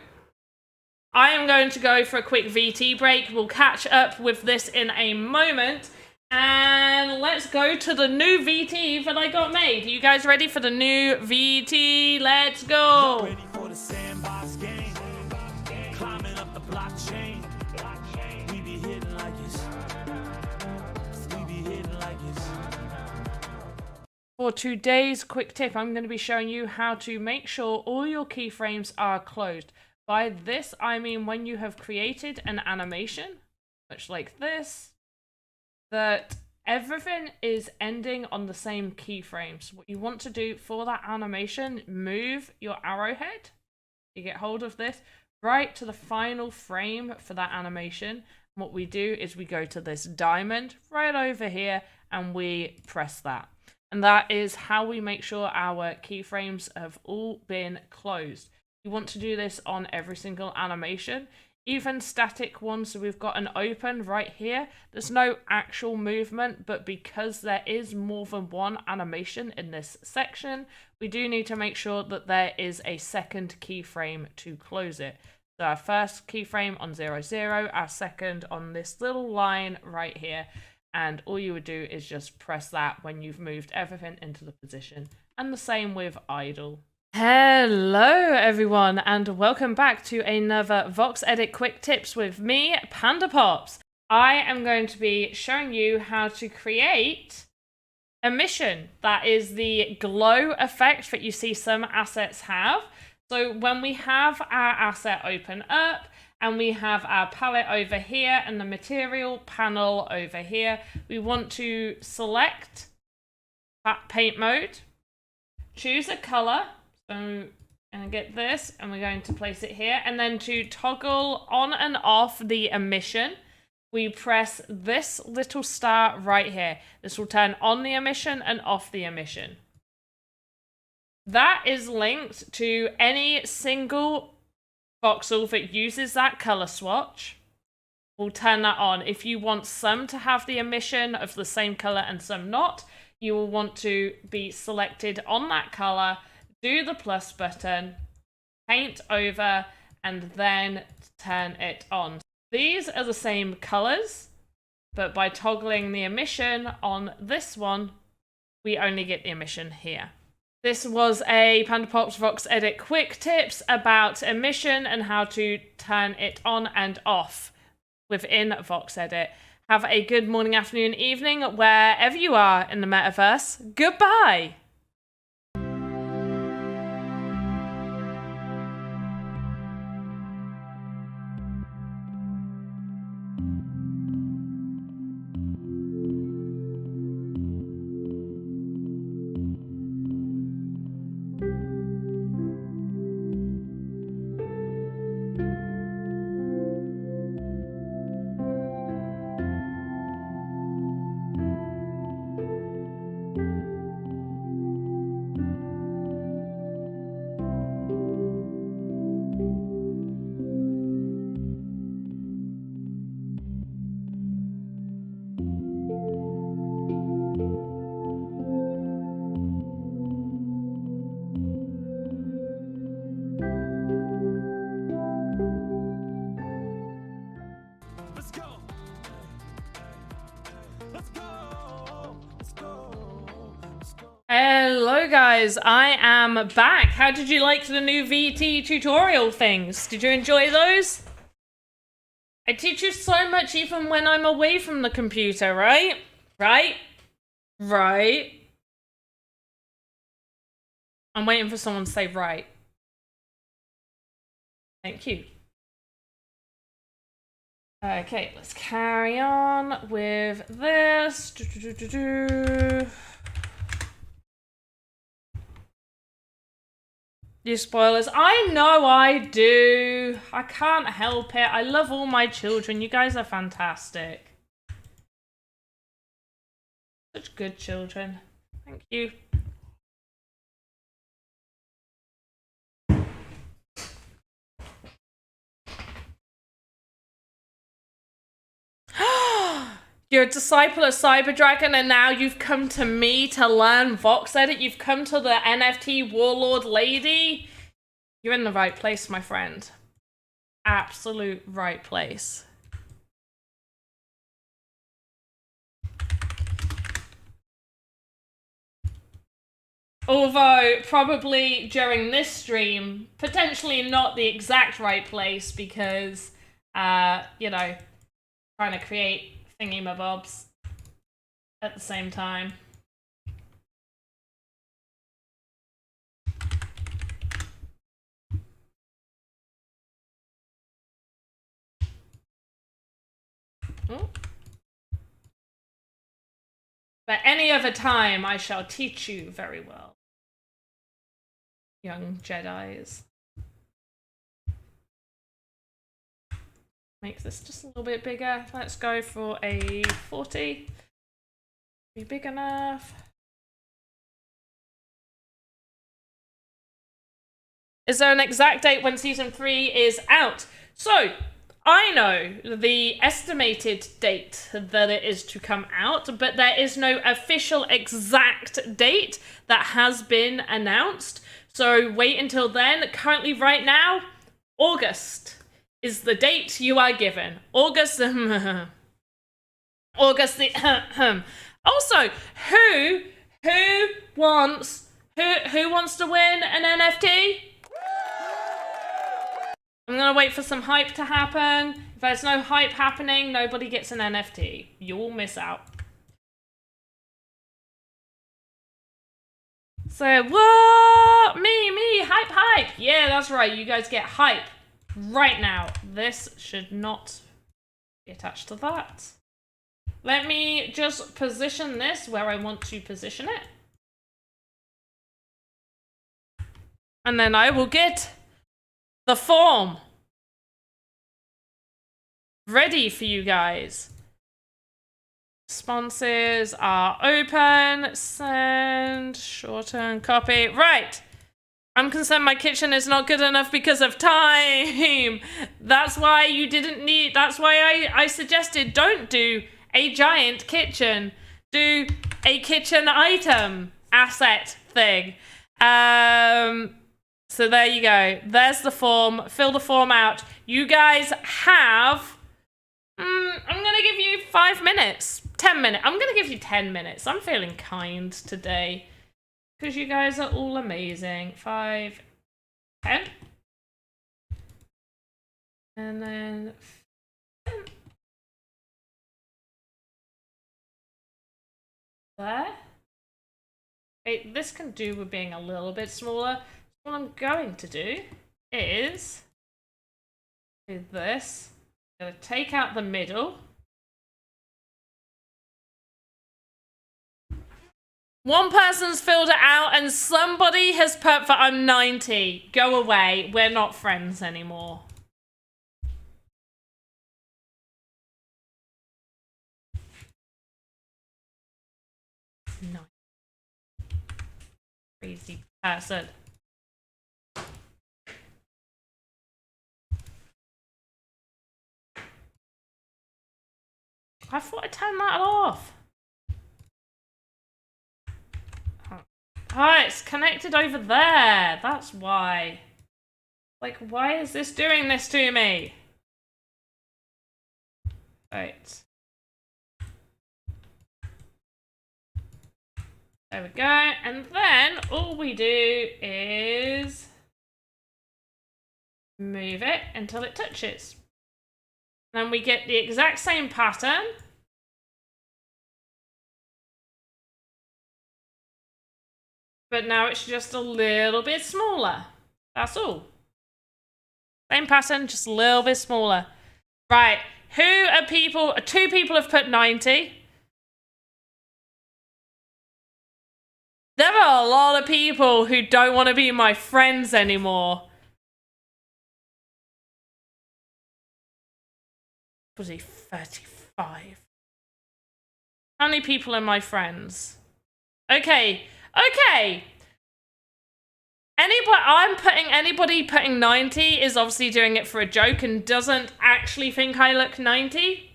I am going to go for a quick VT break. We'll catch up with this in a moment. And let's go to the new VT that I got made. Are you guys ready for the new VT? Let's go. Ready for the sandbox game. Climbing up the blockchain. We be hitting like it's. We be hitting like it's. For today's quick tip, I'm going to be showing you how to make sure all your keyframes are closed. By this, I mean when you have created an animation, much like this, that everything is ending on the same keyframes. What you want to do for that animation, move your arrowhead, you get hold of this, right to the final frame for that animation. What we do is we go to this diamond right over here and we press that. And that is how we make sure our keyframes have all been closed. You want to do this on every single animation, even static ones. So we've got an open right here. There's no actual movement, but because there is more than one animation in this section, we do need to make sure that there is a second keyframe to close it. So our first keyframe on 0, 0, our second on this little line right here. And all you would do is just press that when you've moved everything into the position. And the same with idle. Hello everyone, and welcome back to another VoxEdit quick tips with me, PandaPops. I am going to be showing you how to create a mission. That is the glow effect that you see some assets have. So when we have our asset open up and we have our palette over here and the material panel over here. We want to select paint mode, choose a color. So and get this, and we're going to place it here. And then to toggle on and off the emission, we press this little star right here. This will turn on the emission and off the emission. That is linked to any single voxel that uses that color swatch. We'll turn that on. If you want some to have the emission of the same color and some not, you will want to be selected on that color, do the plus button, paint over, and then turn it on. These are the same colors, but by toggling the emission on this one, we only get the emission here. This was a PandaPops VoxEdit quick tips about emission and how to turn it on and off within VoxEdit. Have a good morning, afternoon, evening, wherever you are in the metaverse. Goodbye! Let's go. Let's go. Let's go. Let's go. Hello guys, I am back. How did you like the new VT tutorial things? Did you enjoy those? I teach you so much even when I'm away from the computer, right? Right? I'm waiting for someone to say right. Thank you. Okay, let's carry on with this. You spoilers. I know I do. I can't help it. I love all my children. You guys are fantastic. Such good children. Thank you. You're a disciple of Cyberdragon and now you've come to me to learn VoxEdit. You've come to the NFT warlord lady. You're in the right place, my friend. Absolute right place. Although, probably during this stream, potentially not the exact right place because, you know, trying to create thingy-mabobs at the same time. Ooh. But any other time I shall teach you very well, young Jedis. Make this just a little bit bigger. Let's go for a 40. Be big enough. Is there an exact date when season 3 is out? So, I know the estimated date that it is to come out, but there is no official exact date that has been announced. So wait until then. Currently, right now, August is the date you are given. August. August the. Also, who wants to win an NFT? I'm gonna wait for some hype to happen. If there's no hype happening, nobody gets an NFT. You'll miss out. So, what? Me, hype. Yeah, that's right. You guys get hype. right now. This should not be attached to that. Let me just position this where I want to position it. And then I will get the form ready for you guys. Responses are open, send, shorten, copy. Right. I'm concerned my kitchen is not good enough because of time. That's why you didn't need, that's why I suggested don't do a giant kitchen. Do a kitchen item asset thing. So there you go. There's the form. Fill the form out. You guys have, I'm gonna give you 5 minutes. 10 minutes. I'm gonna give you 10 minutes. I'm feeling kind today. Because you guys are all amazing. 5, 10. And then 10. There. Wait, this can do with being a little bit smaller. What I'm going to do is do this. I'm going to take out the middle. One person's filled it out and somebody has put that I'm 90. Go away. We're not friends anymore. No. Crazy person. I thought I turned that off. Oh, it's connected over there. That's why. Like, why is this doing this to me? Right. There we go. And then all we do is move it until it touches. Then we get the exact same pattern. But now it's just a little bit smaller. That's all. Same pattern, just a little bit smaller. Right. Who are people? 2 people have put 90. There are a lot of people who don't want to be my friends anymore. Was he 35? How many people are my friends? Okay. Okay. Anybody putting 90 is obviously doing it for a joke and doesn't actually think I look 90.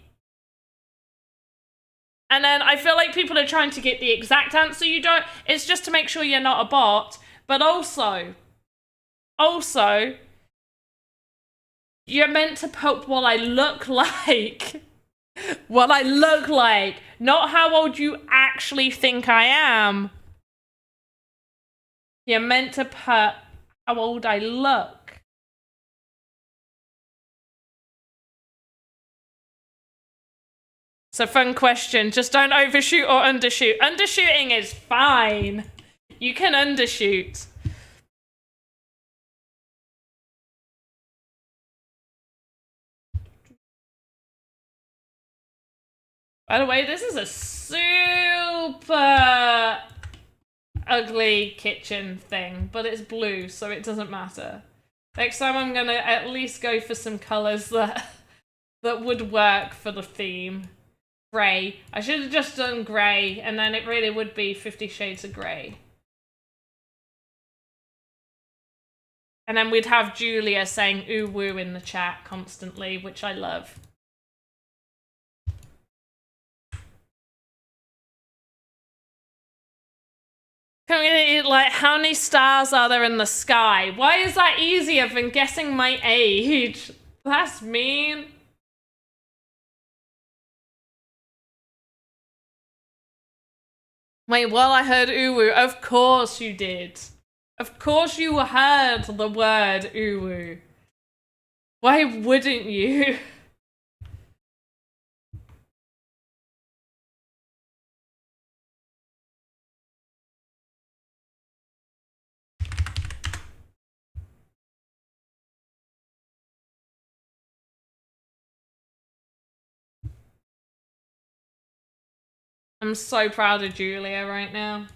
And then I feel like people are trying to get the exact answer you don't. It's just to make sure you're not a bot. But also, you're meant to put what I look like. What I look like. Not how old you actually think I am. You're meant to put how old I look. It's a fun question. Just don't overshoot or undershoot. Undershooting is fine. You can undershoot. By the way, this is a super ugly kitchen thing, but it's blue, so it doesn't matter. Next time I'm gonna at least go for some colors that would work for the theme. Grey. I should have just done grey, and then it really would be 50 Shades of Grey. And then we'd have Julia saying ooh woo in the chat constantly, which I love. Community, like, how many stars are there in the sky? Why is that easier than guessing my age? That's mean. Wait, well, I heard uwu. Of course you did. Of course you heard the word uwu. Why wouldn't you? I'm so proud of Julia right now.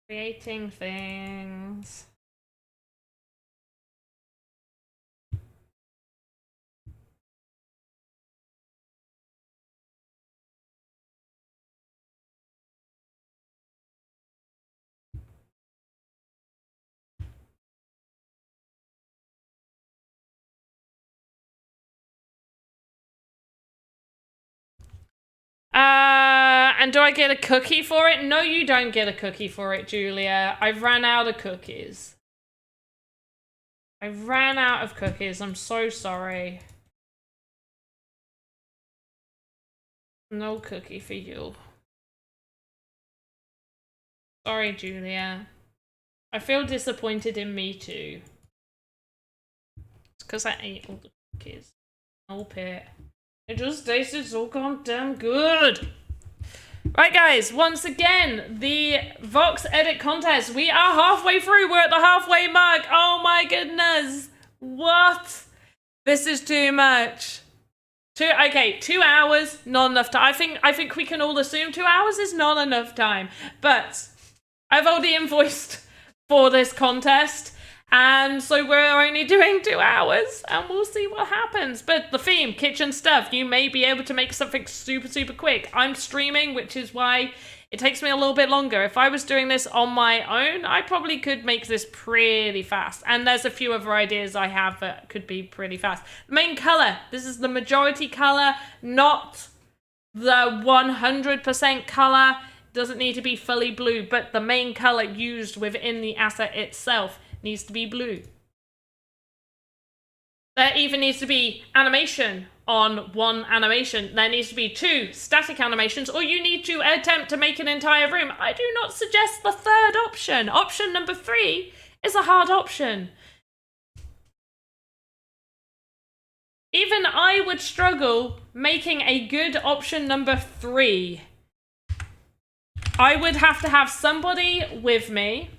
Creating things. And do I get a cookie for it? No, you don't get a cookie for it, Julia. I've ran out of cookies. I ran out of cookies. I'm so sorry. No cookie for you. Sorry, Julia. I feel disappointed in me too. It's because I ate all the cookies. Help it. It just tasted so goddamn good. Right, guys, once again, the VoxEdit contest. We are halfway through. We're at the halfway mark. Oh my goodness. What? This is too much. 2 hours, not enough time. I think we can all assume 2 hours is not enough time. But I've already invoiced for this contest. And so we're only doing 2 hours, and we'll see what happens. But the theme, kitchen stuff, you may be able to make something super, super quick. I'm streaming, which is why it takes me a little bit longer. If I was doing this on my own, I probably could make this pretty fast. And there's a few other ideas I have that could be pretty fast. Main color, this is the majority color, not the 100% color. It doesn't need to be fully blue, but the main color used within the asset itself needs to be blue. There even needs to be animation on one animation. There needs to be 2 static animations, or you need to attempt to make an entire room. I do not suggest the third option. Option number 3 is a hard option. Even I would struggle making a good option number 3. I would have to have somebody with me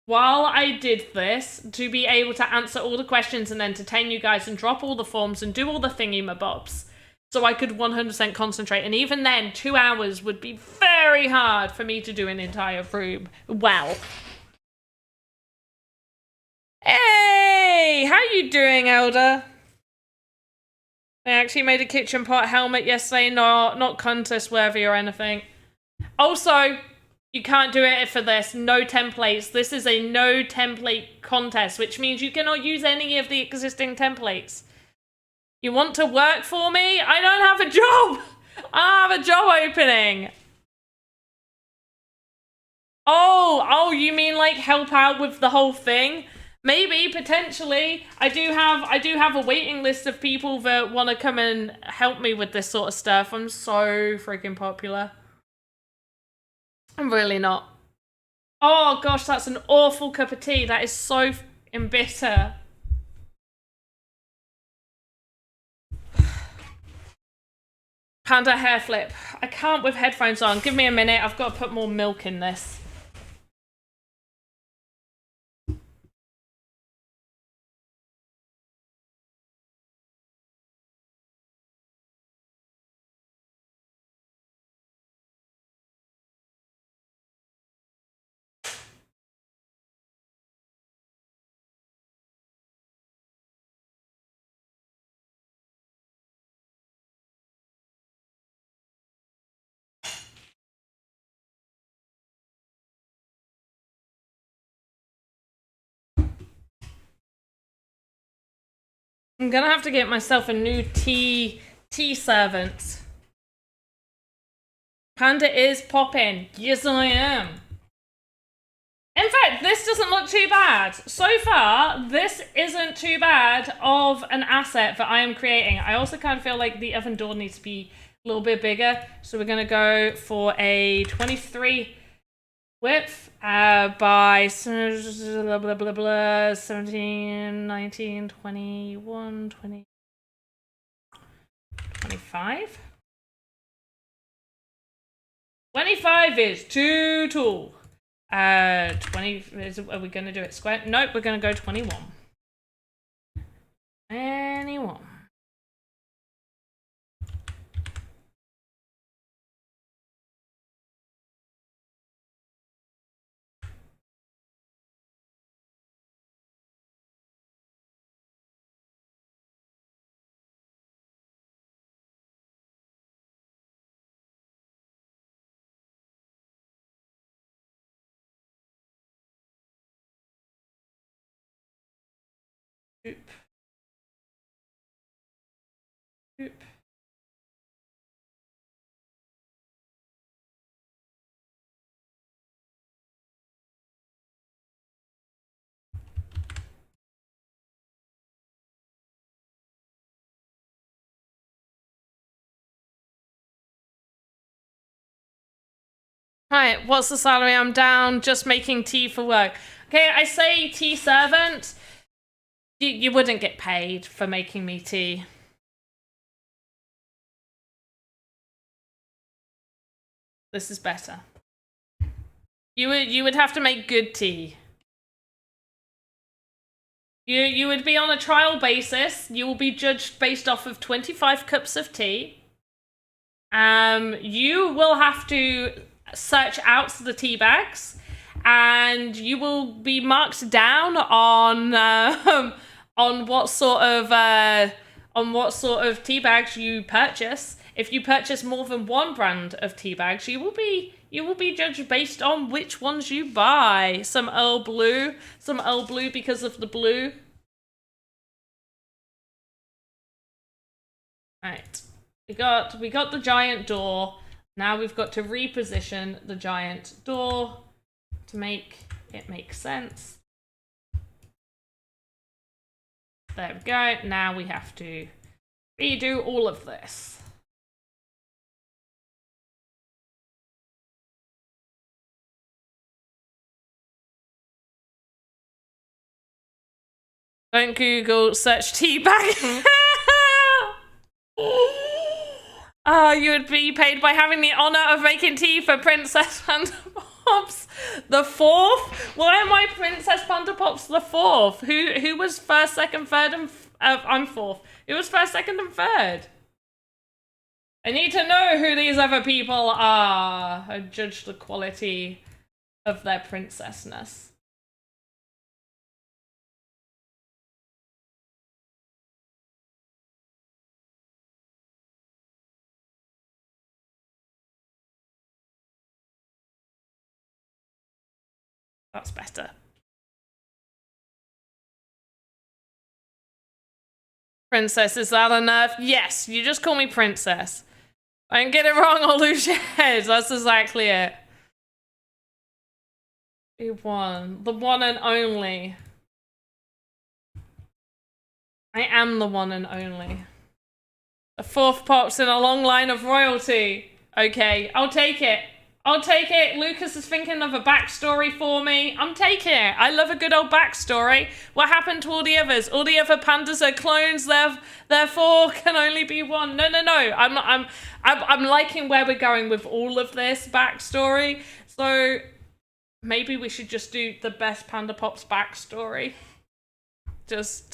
while I did this to be able to answer all the questions and entertain you guys and drop all the forms and do all the thingy-mabobs so I could 100% concentrate. And even then, 2 hours would be very hard for me to do an entire room well. Hey, how you doing, Elder? I actually made a kitchen pot helmet yesterday, not contest worthy or anything. Also, you can't do it for this. No templates. This is a no template contest, which means you cannot use any of the existing templates. You want to work for me? I don't have a job. I have a job opening. Oh, you mean like help out with the whole thing? Maybe, potentially. I do have a waiting list of people that want to come and help me with this sort of stuff. I'm so freaking popular. I'm really not. Oh gosh, that's an awful cup of tea. That is so bitter. Panda hair flip. I can't with headphones on. Give me a minute. I've got to put more milk in this. I'm gonna have to get myself a new tea servant. Panda is popping. Yes, I am. In fact, this doesn't look too bad. So far, this isn't too bad of an asset that I am creating. I also kind of feel like the oven door needs to be a little bit bigger. So we're going to go for a 23 width by 17, 19, 21, 20, 25. 25 is too tall. 20 are we gonna do it square? Nope, we're gonna go 21. 21. Oop. Oop. Hi, what's the salary? I'm down just making tea for work. Okay, I say tea servant. You wouldn't get paid for making me tea. This is better. You would have to make good tea. You would be on a trial basis. You will be judged based off of 25 cups of tea. You will have to search out the tea bags, and you will be marked down on what sort of tea bags you purchase. If you purchase more than one brand of tea bags, you will be judged based on which ones you buy. Some Earl Blue because of the blue. Right. We got the giant door. Now we've got to reposition the giant door to make it make sense. There we go. Now we have to redo all of this. Don't Google, search tea bag. You would be paid by having the honor of making tea for Princess PandaPops the fourth. Why am I Princess PandaPops the fourth? Who was first, second, third, and I'm fourth. Who was first, second, and third? I need to know who these other people are. I judge the quality of their princessness. That's better. Princess, is that enough? Yes, you just call me Princess. I can get it wrong or lose your head. That's exactly it. The one and only. I am the one and only. The fourth Pops in a long line of royalty. Okay, I'll take it. I'll take it. Lucas is thinking of a backstory for me. I'm taking it. I love a good old backstory. What happened to all the others? All the other pandas are clones. Therefore, can only be one. No. I'm liking where we're going with all of this backstory. So maybe we should just do the best PandaPops backstory.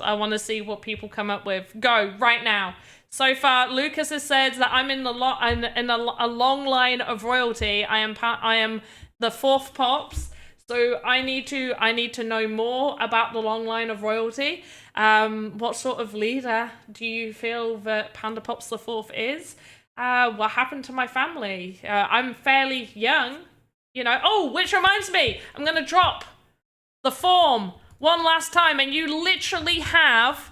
I want to see what people come up with. Go right now. So far, Lucas has said that I'm in a long line of royalty. I am the fourth Pops, so I need to know more about the long line of royalty. What sort of leader do you feel that PandaPops the fourth is? What happened to my family? I'm fairly young, you know. Oh, which reminds me, I'm gonna drop the form one last time, and you literally have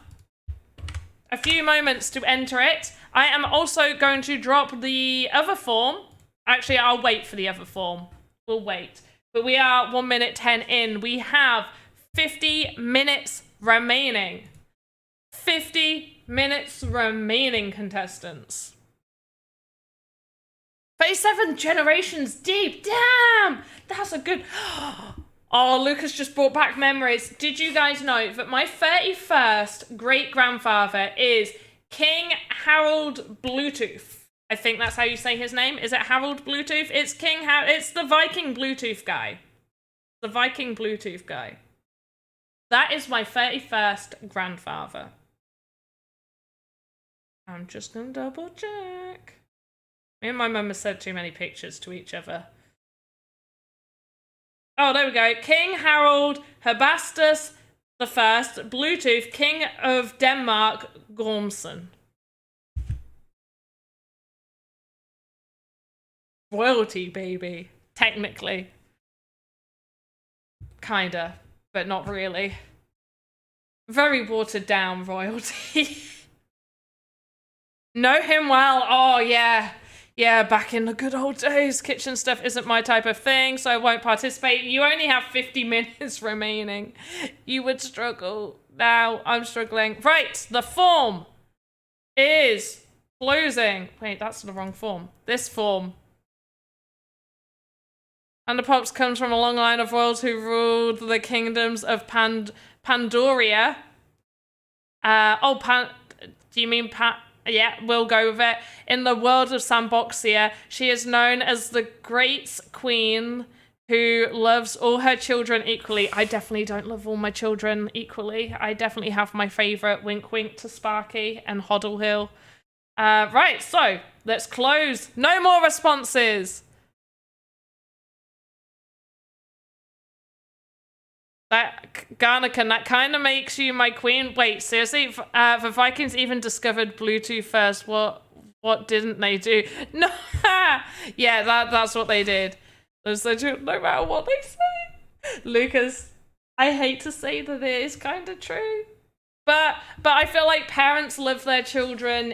a few moments to enter it. I am also going to drop the other form. Actually, I'll wait for the other form. We'll wait. But we are 1 minute 10 in. We have 50 minutes remaining. 50 minutes remaining, contestants. 37 generations deep. Damn! That's a good... Oh, Lucas just brought back memories. Did you guys know that my 31st great-grandfather is King Harold Bluetooth? I think that's how you say his name. Is it Harold Bluetooth? It's it's the Viking Bluetooth guy. The Viking Bluetooth guy. That is my 31st grandfather. I'm just gonna double check. Me and my mum have sent too many pictures to each other. Oh, there we go. King Harold Herbastus I, Bluetooth, King of Denmark, Gormson. Royalty, baby. Technically. Kinda, but not really. Very watered down royalty. Know him well. Oh, yeah. Yeah, back in the good old days. Kitchen stuff isn't my type of thing, so I won't participate. You only have 50 minutes remaining. You would struggle. Now I'm struggling. Right, the form is closing. Wait, that's the wrong form. This form. PandaPops comes from a long line of royals who ruled the kingdoms of Pandoria. Do you mean Yeah, we'll go with it. In the world of Sandboxia, she is known as the Great Queen who loves all her children equally. I definitely don't love all my children equally. I definitely have my favourite. Wink wink to Sparky and Hoddle Hill. Right, so let's close. No more responses. Garnican, that kind of makes you my queen. Wait, seriously? The Vikings even discovered Bluetooth first. What didn't they do? No, yeah, that's what they did. No matter what they say. Lucas, I hate to say that it is kind of true, but I feel like parents love their children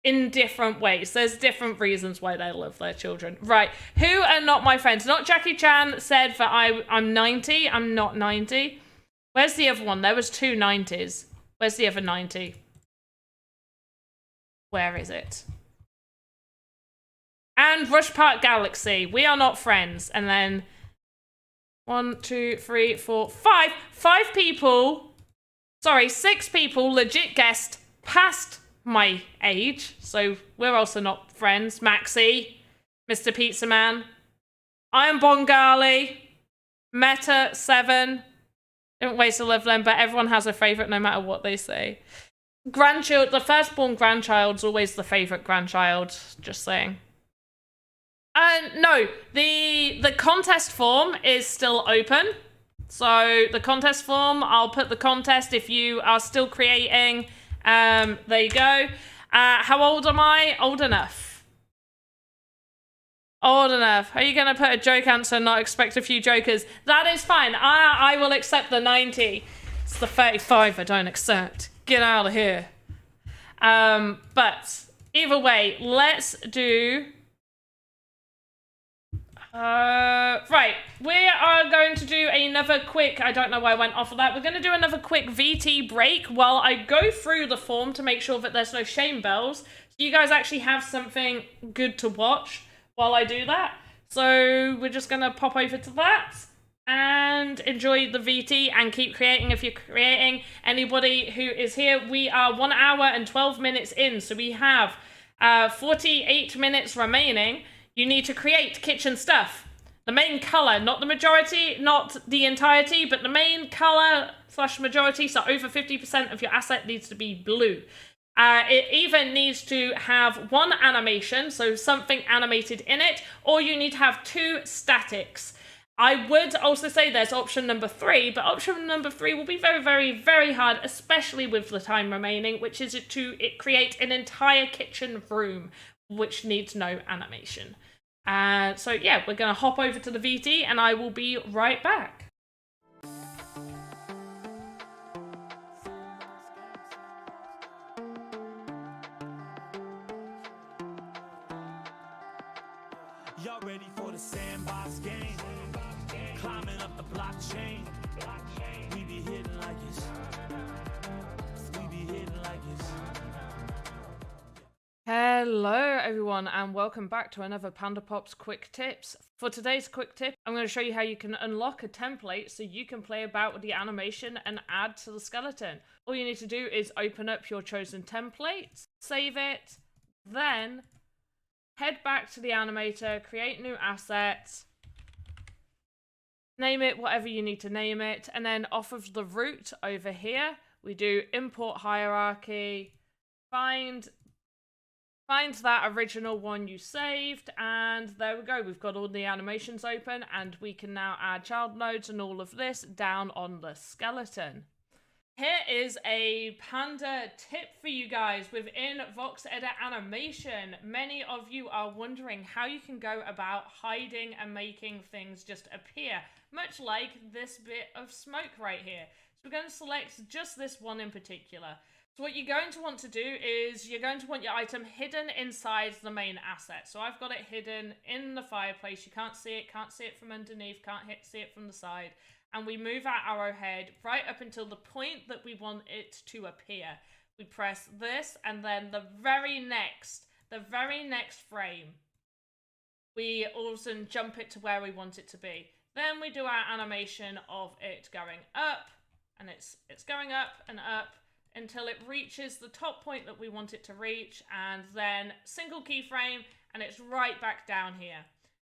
in different ways. There's different reasons why they love their children. Right, who are not my friends? Not Jackie Chan said that I'm 90. I'm not 90. Where's the other one? There was 2 90s. Where's the other 90? Where is it? And Rush Park Galaxy. We are not friends. And then 1, 2, 3, 4, 5. 5 people. Sorry, 6 people legit guessed past my age, so we're also not friends. Maxi, Mr. Pizza Man, I am Bongali, Meta 7. Don't waste a love them, but everyone has a favourite no matter what they say. Grandchild, the firstborn grandchild's always the favourite grandchild, just saying. No, the contest form is still open. So the contest form, I'll put the contest if you are still creating. There you go. How old am I? Old enough. Old enough. Are you going to put a joke answer and not expect a few jokers? That is fine. I will accept the 90. It's the 35 I don't accept. Get out of here. But either way, let's do... right, we are going to do another quick, I don't know why I went off of that, we're going to do another quick VT break while I go through the form to make sure that there's no shame bells, so you guys actually have something good to watch while I do that. So we're just going to pop over to that and enjoy the VT and keep creating if you're creating. Anybody who is here, we are 1 hour and 12 minutes in, so we have 48 minutes remaining. You need to create kitchen stuff. The main color, not the majority, not the entirety, but the main color / majority, so over 50% of your asset needs to be blue. It even needs to have 1 animation, so something animated in it, or you need to have 2 statics. I would also say there's option number 3, but option number 3 will be very, very, very hard, especially with the time remaining, which is to create an entire kitchen room, which needs no animation. So yeah, we're going to hop over to the VT and I will be right back. Y'all ready for the Sandbox game? Climbing up the blockchain. We be hitting like it's. We be hitting like it's. Hello everyone and welcome back to another PandaPops quick tips. For today's quick tip, I'm going to show you how you can unlock a template so you can play about with the animation and add to the skeleton. All you need to do is open up your chosen template, save it, then head back to the animator, create new asset, name it whatever you need to name it, and then off of the root over here, we do import hierarchy, find that original one you saved, and there we go. We've got all the animations open, and we can now add child nodes and all of this down on the skeleton. Here is a Panda tip for you guys within VoxEdit animation. Many of you are wondering how you can go about hiding and making things just appear, much like this bit of smoke right here. So we're going to select just this one in particular. So what you're going to want to do is you're going to want your item hidden inside the main asset. So I've got it hidden in the fireplace. You can't see it from underneath, can't see it from the side. And we move our arrowhead right up until the point that we want it to appear. We press this, and then the very next frame, we all of a sudden jump it to where we want it to be. Then we do our animation of it going up, and it's going up and up until it reaches the top point that we want it to reach, and then single keyframe, and it's right back down here.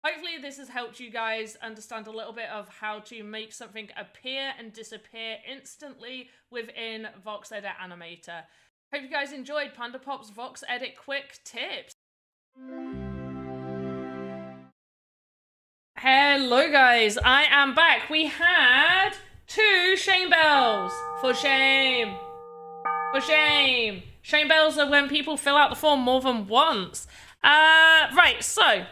Hopefully this has helped you guys understand a little bit of how to make something appear and disappear instantly within VoxEdit Animator. Hope you guys enjoyed PandaPops VoxEdit quick tips. Hello guys, I am back. We had 2 shame bells. For shame. For shame. Shame bells are when people fill out the form more than once. Right, so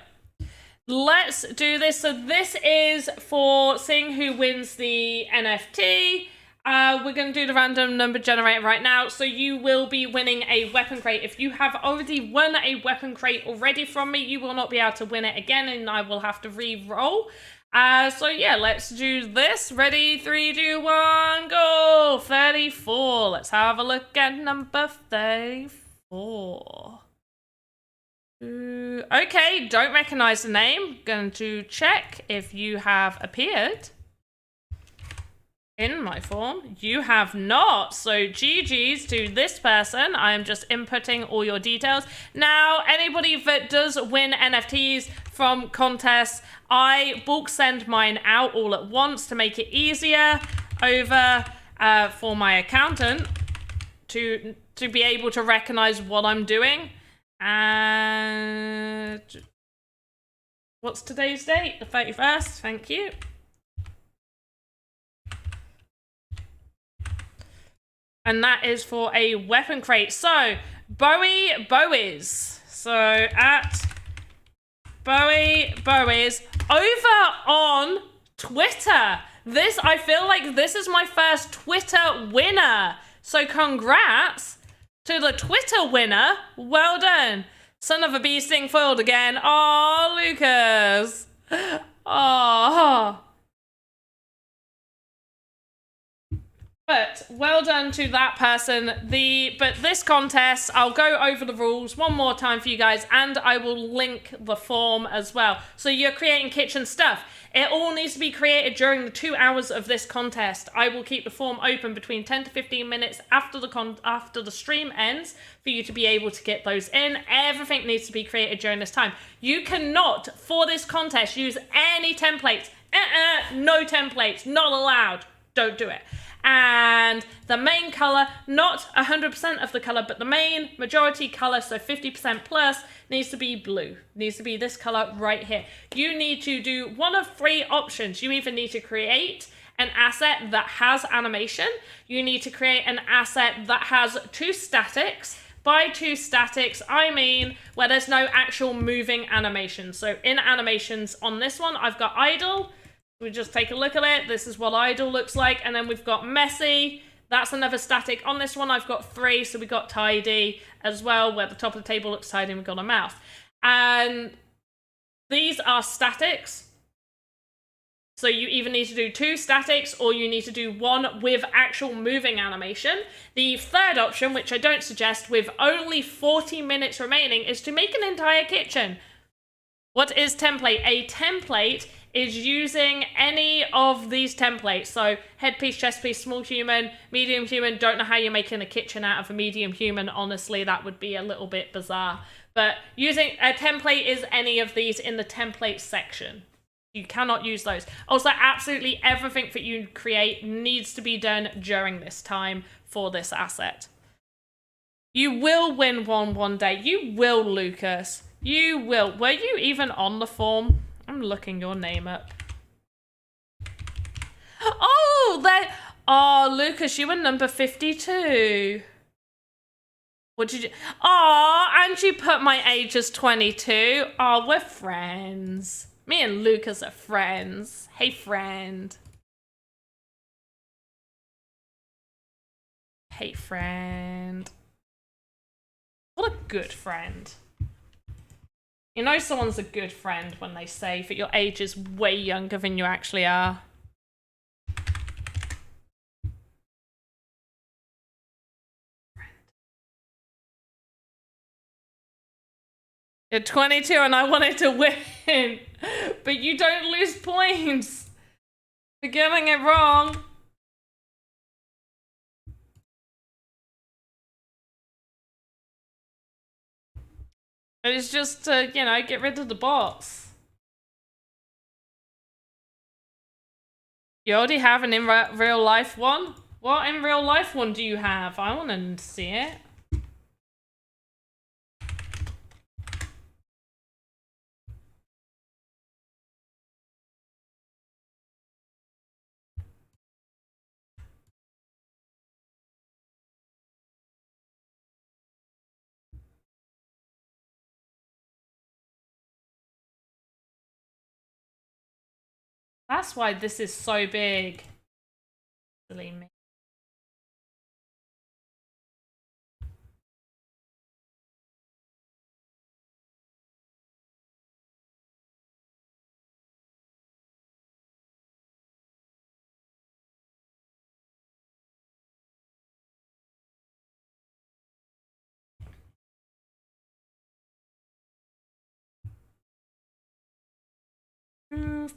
let's do this. So this is for seeing who wins the NFT. We're going to do the random number generator right now. So you will be winning a weapon crate. If you have already won a weapon crate already from me, you will not be able to win it again, and I will have to re-roll. So yeah, let's do this. Ready, 3, 2, 1, go! 34. Let's have a look at number 34. Okay, don't recognize the name. Going to check if you have appeared in my form. You have not. So GG's to this person. I am just inputting all your details. Now, anybody that does win NFTs from contests, I bulk send mine out all at once to make it easier over for my accountant to be able to recognize what I'm doing. And what's today's date? The 31st. Thank you. And that is for a weapon crate. So Bowies. So at Bowies over on Twitter. I feel like this is my first Twitter winner. So congrats to the Twitter winner. Well done. Son of a bee sting foiled again. Oh, Lucas. Oh. But well done to that person. But this contest, I'll go over the rules one more time for you guys, and I will link the form as well. So you're creating kitchen stuff. It all needs to be created during the 2 hours of this contest. I will keep the form open between 10 to 15 minutes after the stream ends for you to be able to get those in. Everything needs to be created during this time. You cannot, for this contest, use any templates. No templates, not allowed. Don't do it. And the main color, not 100% of the color, but the main majority color, so 50% plus, needs to be blue. Needs to be this color right here. You need to do one of 3 options. You either need to create an asset that has animation. You need to create an asset that has 2 statics. By 2 statics, I mean where there's no actual moving animation. So in animations on this one, I've got idle. We just take a look at it. This is what idle looks like. And then we've got messy. That's another static. On this one, I've got 3. So we got tidy as well, where the top of the table looks tidy and we've got a mouse. And these are statics. So you either need to do 2 statics or you need to do 1 with actual moving animation. The third option, which I don't suggest, with only 40 minutes remaining, is to make an entire kitchen. What is template? A template is using any of these templates. So headpiece, chest piece, small human, medium human. Don't know how you're making a kitchen out of a medium human. Honestly, that would be a little bit bizarre. But using a template is any of these in the template section. You cannot use those. Also, absolutely everything that you create needs to be done during this time for this asset. You will win one day. You will, Lucas. You will. Were you even on the form? I'm looking your name up. Oh, there. Oh, Lucas, you were number 52. What did you... Oh, and you put my age as 22. Oh, we're friends. Me and Lucas are friends. Hey, friend. Hey, friend. What a good friend. You know someone's a good friend when they say that your age is way younger than you actually are. You're 22 and I wanted to win, but you don't lose points for getting it wrong. It's just to, you know, get rid of the bots. You already have an in real life one? What in real life one do you have? I want to see it. That's why this is so big. Silly me.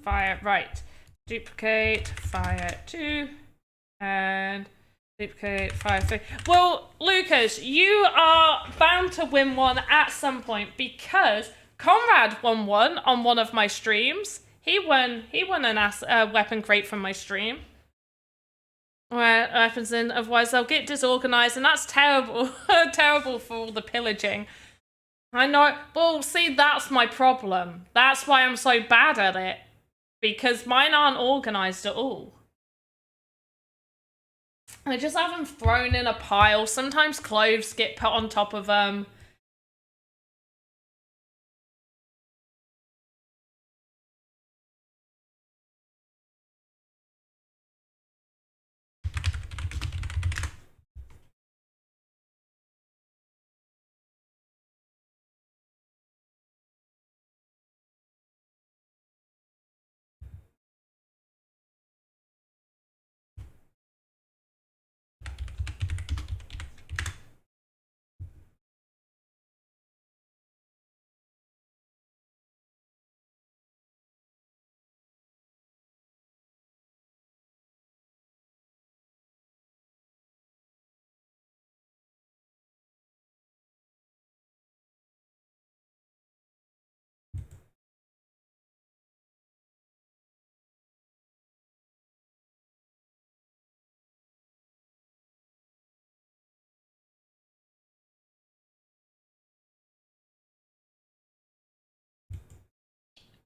Fire, right. Duplicate, fire 2, and duplicate, fire 3. Well, Lucas, you are bound to win one at some point because Conrad won one on one of my streams. He won an weapon crate from my stream. Where weapons in, otherwise they'll get disorganized, and that's terrible. Terrible for all the pillaging. I know. Well, see, that's my problem. That's why I'm so bad at it. Because mine aren't organized at all. I just have them thrown in a pile. Sometimes clothes get put on top of them.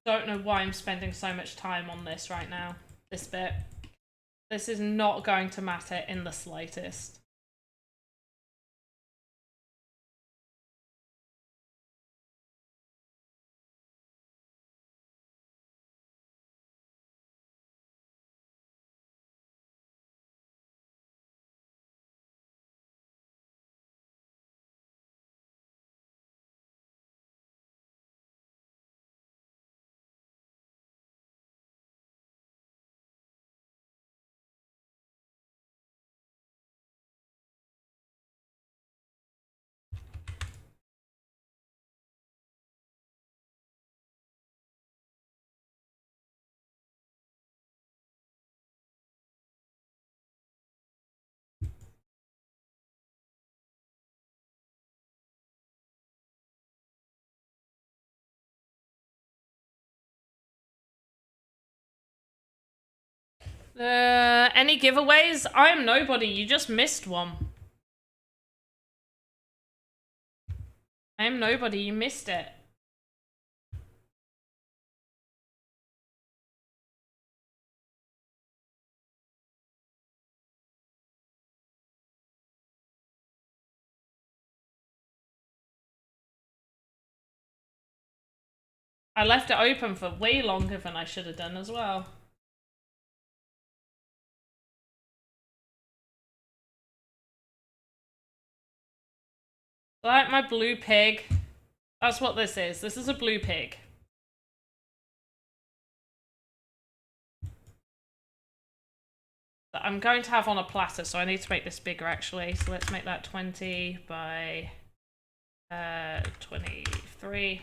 Don't know why I'm spending so much time on this right now. This bit. This is not going to matter in the slightest. Any giveaways? I am nobody. You just missed one. I am nobody. You missed it. I left it open for way longer than I should have done as well. Like my blue pig. That's what this is. This is a blue pig. That I'm going to have on a platter, so I need to make this bigger actually. So let's make that 20 by 23.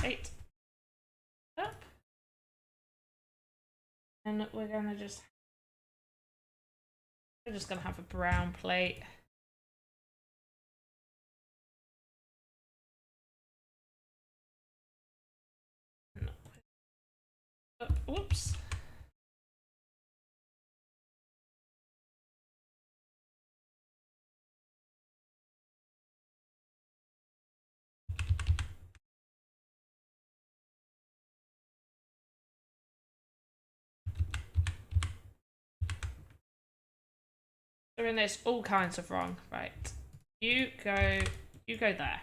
8. Up. And we're gonna just have a brown plate. Whoops. Doing this all kinds of wrong. Right. You go there.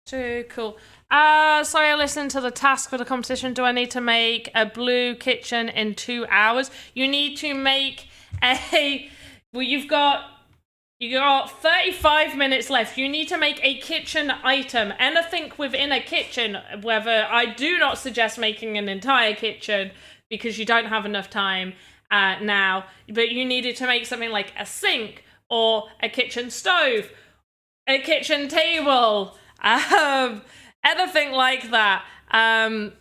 Two, cool. Sorry, I listened to the task for the competition. Do I need to make a blue kitchen in 2 hours? You need to make a... Well, you got 35 minutes left. You need to make a kitchen item. Anything within a kitchen, whether I do not suggest making an entire kitchen because you don't have enough time now, but you needed to make something like a sink or a kitchen stove, a kitchen table, anything like that. It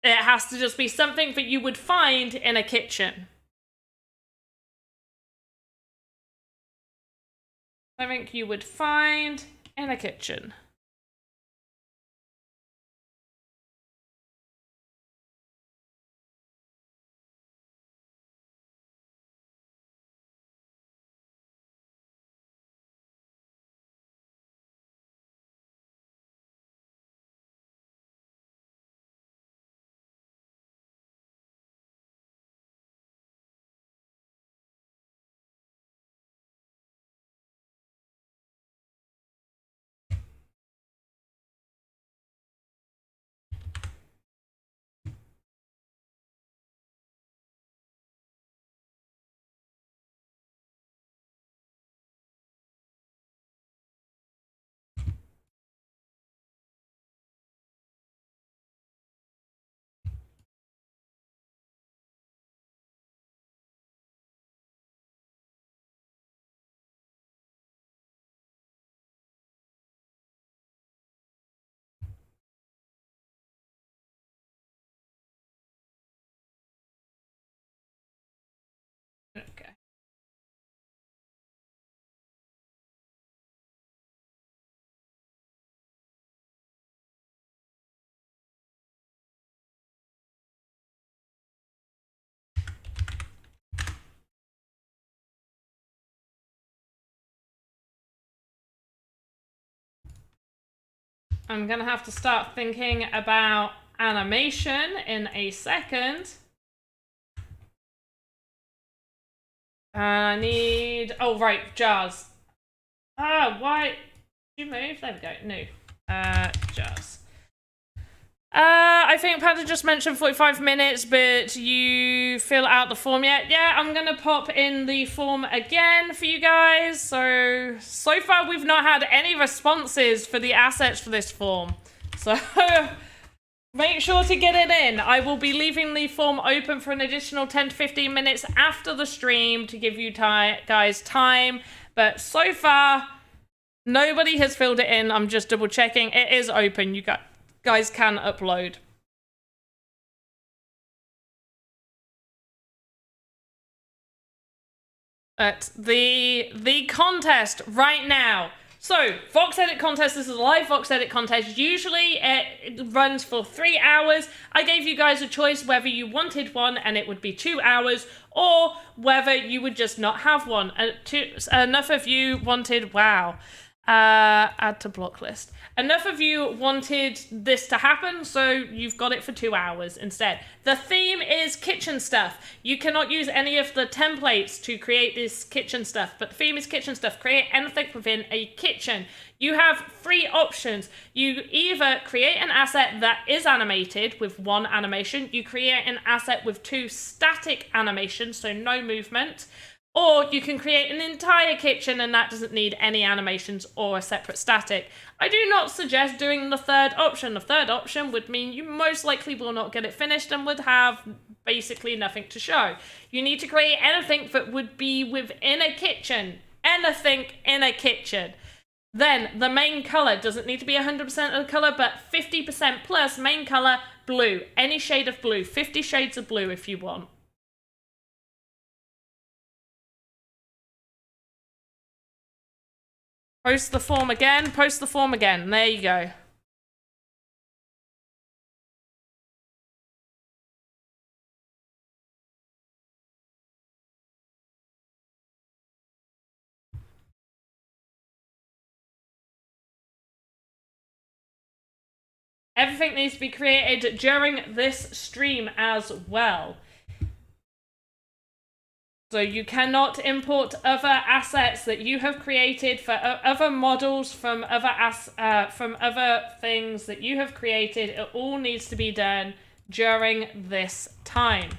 has to just be something that you would find in a kitchen. Something you would find in a kitchen. Okay. I'm gonna have to start thinking about animation in a second. I need... Oh, right, jars. Why... Did you move? There we go. No. Jars. I think Panda just mentioned 45 minutes, but you fill out the form yet? Yeah, I'm gonna pop in the form again for you guys. So far we've not had any responses for the assets for this form. So make sure to get it in. I will be leaving the form open for an additional 10 to 15 minutes after the stream to give you guys time. But so far, nobody has filled it in. I'm just double checking. It is open. You guys can upload. at the contest right now. So, VoxEdit contest, this is a live VoxEdit contest. Usually it runs for 3 hours. I gave you guys a choice whether you wanted one and it would be 2 hours, or whether you would just not have one. Enough of you wanted, wow, add to block list. Enough of you wanted this to happen, so you've got it for 2 hours instead. The theme is kitchen stuff. You cannot use any of the templates to create this kitchen stuff, but the theme is kitchen stuff. Create anything within a kitchen. You have 3 options. You either create an asset that is animated with 1 animation, you create an asset with 2 static animations, so no movement, or you can create an entire kitchen and that doesn't need any animations or a separate static. I do not suggest doing the third option. The third option would mean you most likely will not get it finished and would have basically nothing to show. You need to create anything that would be within a kitchen. Anything in a kitchen. Then the main color doesn't need to be 100% of the color, but 50% plus main color, blue. Any shade of blue. 50 shades of blue if you want. Post the form again, post the form again. There you go. Everything needs to be created during this stream as well. So you cannot import other assets that you have created for other models from other things that you have created. It all needs to be done during this time.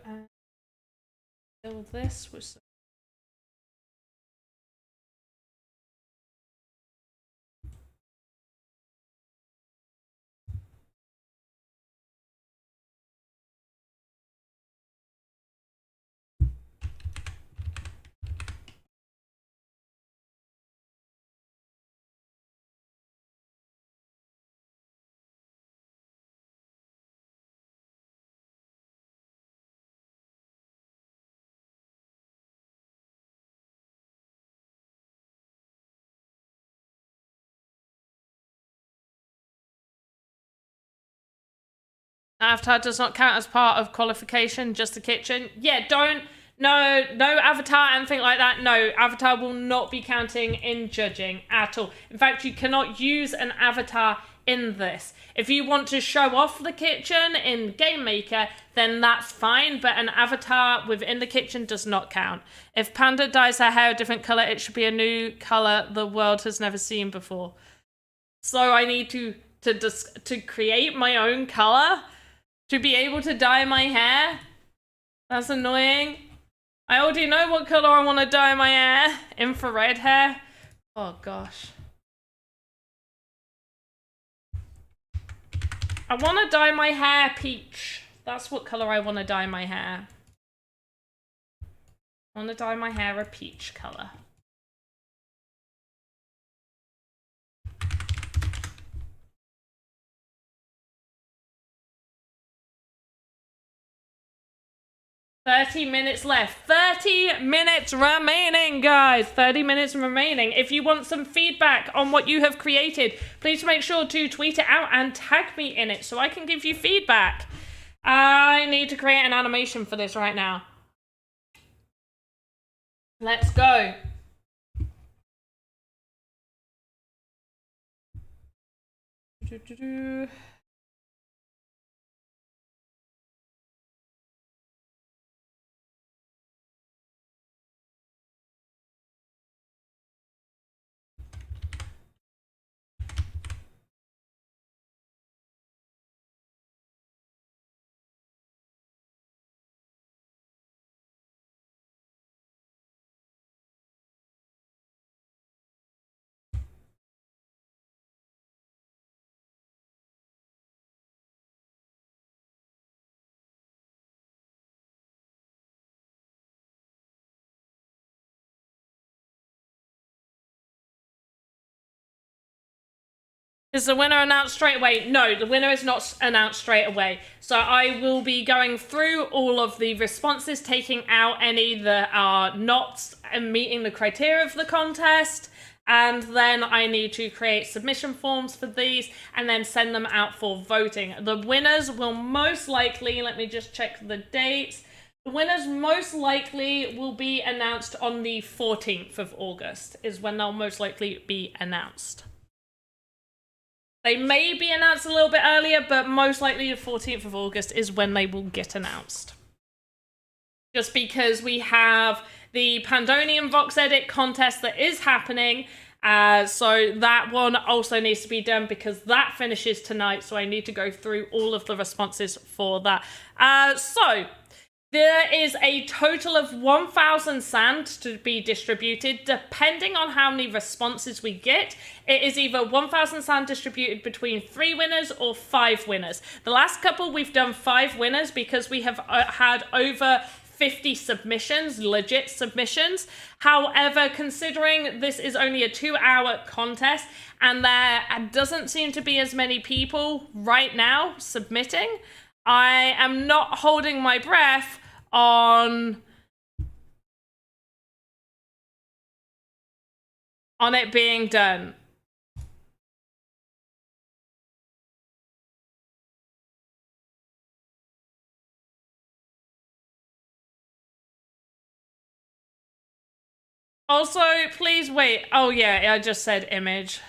And fill this with some. Avatar does not count as part of qualification, just the kitchen. Yeah, no avatar, anything like that. No, avatar will not be counting in judging at all. In fact, you cannot use an avatar in this. If you want to show off the kitchen in Game Maker, then that's fine, but an avatar within the kitchen does not count. If Panda dyes her hair a different color, it should be a new color the world has never seen before. So I need to create my own color? To be able to dye my hair? That's annoying. I already know what color I want to dye my hair. Infrared hair. Oh gosh. I want to dye my hair peach. That's what color I want to dye my hair. I want to dye my hair a peach color. $30 minutes left. 30 minutes remaining, guys. 30 minutes remaining. If you want some feedback on what you have created, please make sure to tweet it out and tag me in it so I can give you feedback. I need to create an animation for this right now. Let's go. Is the winner announced straight away? No, the winner is not announced straight away. So I will be going through all of the responses, taking out any that are not meeting the criteria of the contest. And then I need to create submission forms for these and then send them out for voting. The winners will most likely, let me just check the dates. The winners most likely will be announced on the 14th of August is when they'll most likely be announced. They may be announced a little bit earlier, but most likely the 14th of August is when they will get announced. Just because we have the Pandonian VoxEdit contest that is happening, so that one also needs to be done because that finishes tonight, so I need to go through all of the responses for that. So there is a total of 1,000 sand to be distributed. Depending on how many responses we get, it is either 1,000 sand distributed between 3 winners or 5 winners. The last couple we've done 5 winners because we have had over 50 submissions, legit submissions. However, considering this is only a 2-hour contest and there doesn't seem to be as many people right now submitting, I am not holding my breath on it being done. Also, please wait. Oh yeah, I just said image.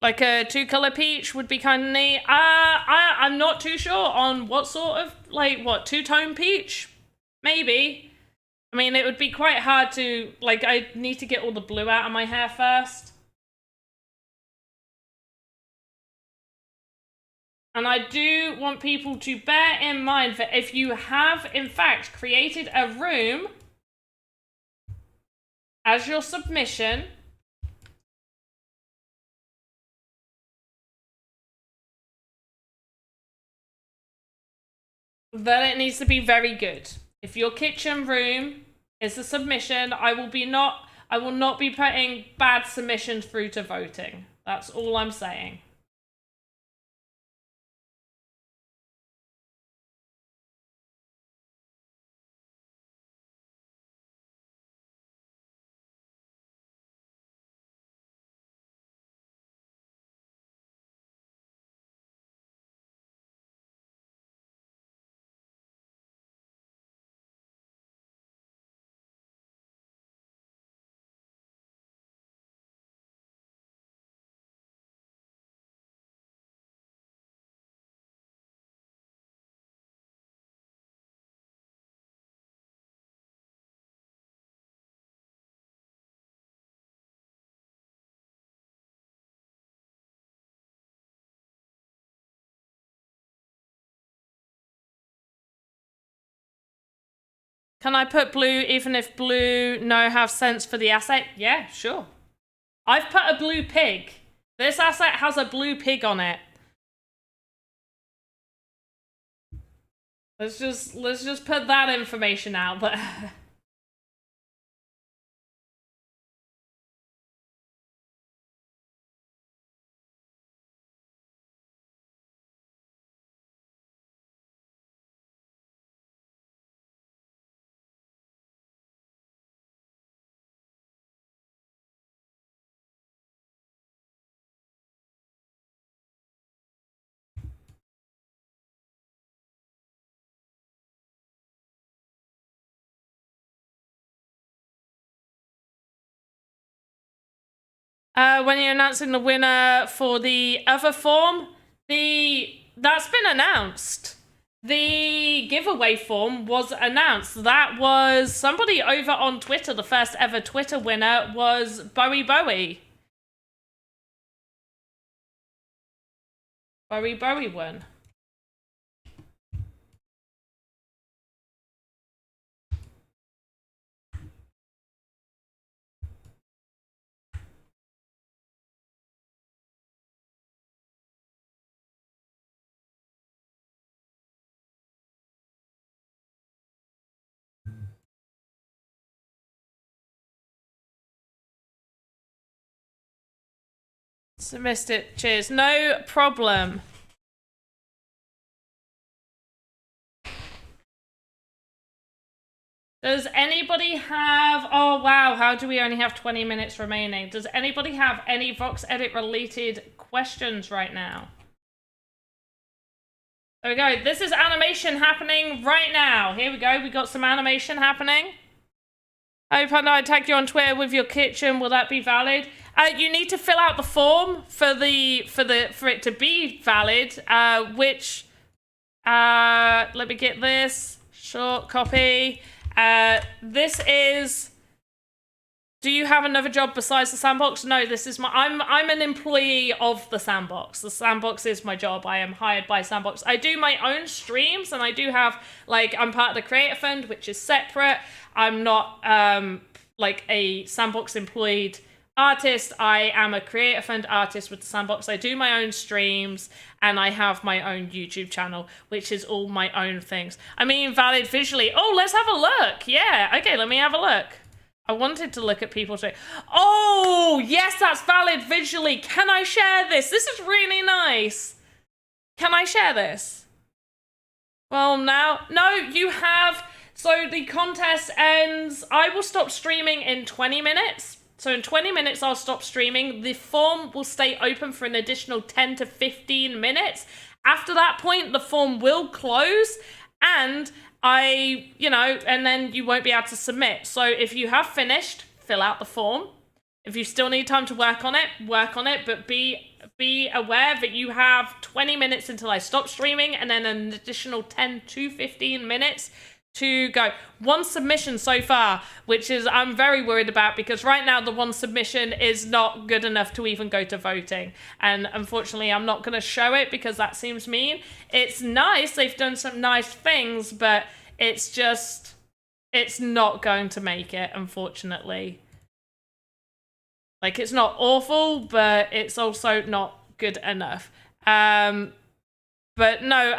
Like a 2-color peach would be kind of neat. I'm not too sure on what sort of, like, what, 2-tone peach? Maybe. I mean, it would be quite hard to, like, I need to get all the blue out of my hair first. And I do want people to bear in mind that if you have, in fact, created a room as your submission, then it needs to be very good. If your kitchen room is a submission, I will not be putting bad submissions through to voting. That's all I'm saying. Can I put blue even if blue no have sense for the asset? Yeah, sure. I've put a blue pig. This asset has a blue pig on it. Let's just put that information out there. When you're announcing the winner for the other form, that's been announced. The giveaway form was announced. That was somebody over on Twitter. The first ever Twitter winner was Bowie. Bowie won. So missed it. Cheers. No problem. Does anybody have... Oh, wow. How do we only have 20 minutes remaining? Does anybody have any VoxEdit related questions right now? There we go. This is animation happening right now. Here we go. We got some animation happening. Hey, Panda, I tagged you on Twitter with your kitchen. Will that be valid? You need to fill out the form for it to be valid. Let me get this. Short copy. This is... Do you have another job besides the Sandbox? No, this is my... I'm an employee of the Sandbox. The Sandbox is my job. I am hired by Sandbox. I do my own streams, and I do have, like, I'm part of the Creator Fund, which is separate. I'm not, like, a Sandbox employed artist. I am a Creator Fund artist with the Sandbox. I do my own streams, and I have my own YouTube channel, which is all my own things. I mean, valid visually. Oh, let's have a look. Yeah, okay, let me have a look. I wanted to look at people say, oh, yes, that's valid visually. Can I share this? This is really nice. Can I share this? Well, now, no, you have. So the contest ends. I will stop streaming in 20 minutes. So in 20 minutes, I'll stop streaming. The form will stay open for an additional 10 to 15 minutes. After that point, the form will close, and and then you won't be able to submit. So if you have finished, fill out the form. If you still need time to work on it, but be aware that you have 20 minutes until I stop streaming, and then an additional 10 to 15 minutes to go. One submission so far, which is I'm very worried about, because right now the one submission is not good enough to even go to voting. And unfortunately, I'm not going to show it because that seems mean. It's nice. They've done some nice things, but it's not going to make it, unfortunately. Like, it's not awful, but it's also not good enough. But no,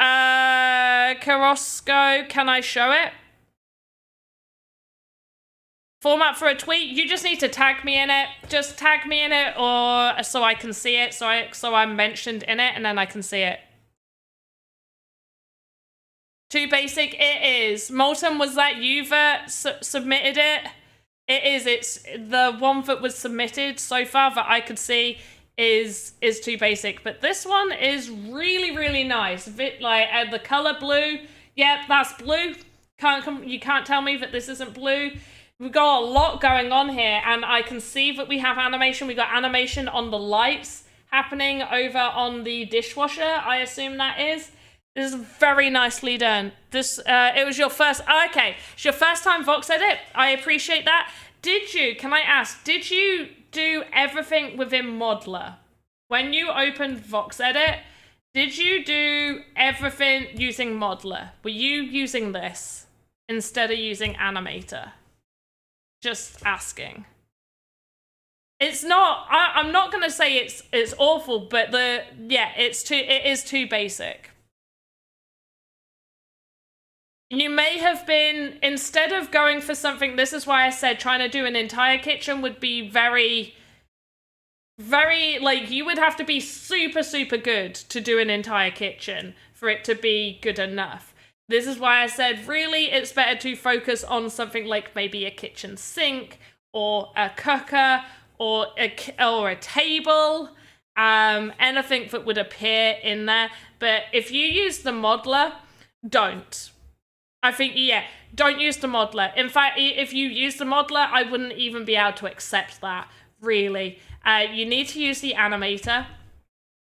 Carosco, can I show it? Format for a tweet, you just need to tag me in it. Just tag me in it, or so I can see it, so I'm mentioned in it, and then I can see it. Too basic, it is. Molten, was that you that submitted it? It is, it's the one that was submitted so far that I could see is too basic, but this one is really, really nice. Like the color blue, yep, that's blue. You can't tell me that this isn't blue. We've got a lot going on here, and I can see that we have animation. We got animation on the lights happening over on the dishwasher. I assume that is. This is very nicely done. This it was your first. Okay, it's your first time VoxEdit. I appreciate that. Can I ask? Did you do everything within Modeler? When you opened VoxEdit, did you do everything using Modeler? Were you using this instead of using Animator? Just asking. It's not. I'm not gonna say it's awful, but it is too basic. You may have been, instead of going for something, this is why I said trying to do an entire kitchen would be very, very, like, you would have to be super, super good to do an entire kitchen for it to be good enough. This is why I said, really, it's better to focus on something like maybe a kitchen sink, or a cooker, or a table, anything that would appear in there. But if you use the modeler, don't. I think, yeah, don't use the modeler. In fact, if you use the modeler, I wouldn't even be able to accept that, really. You need to use the animator.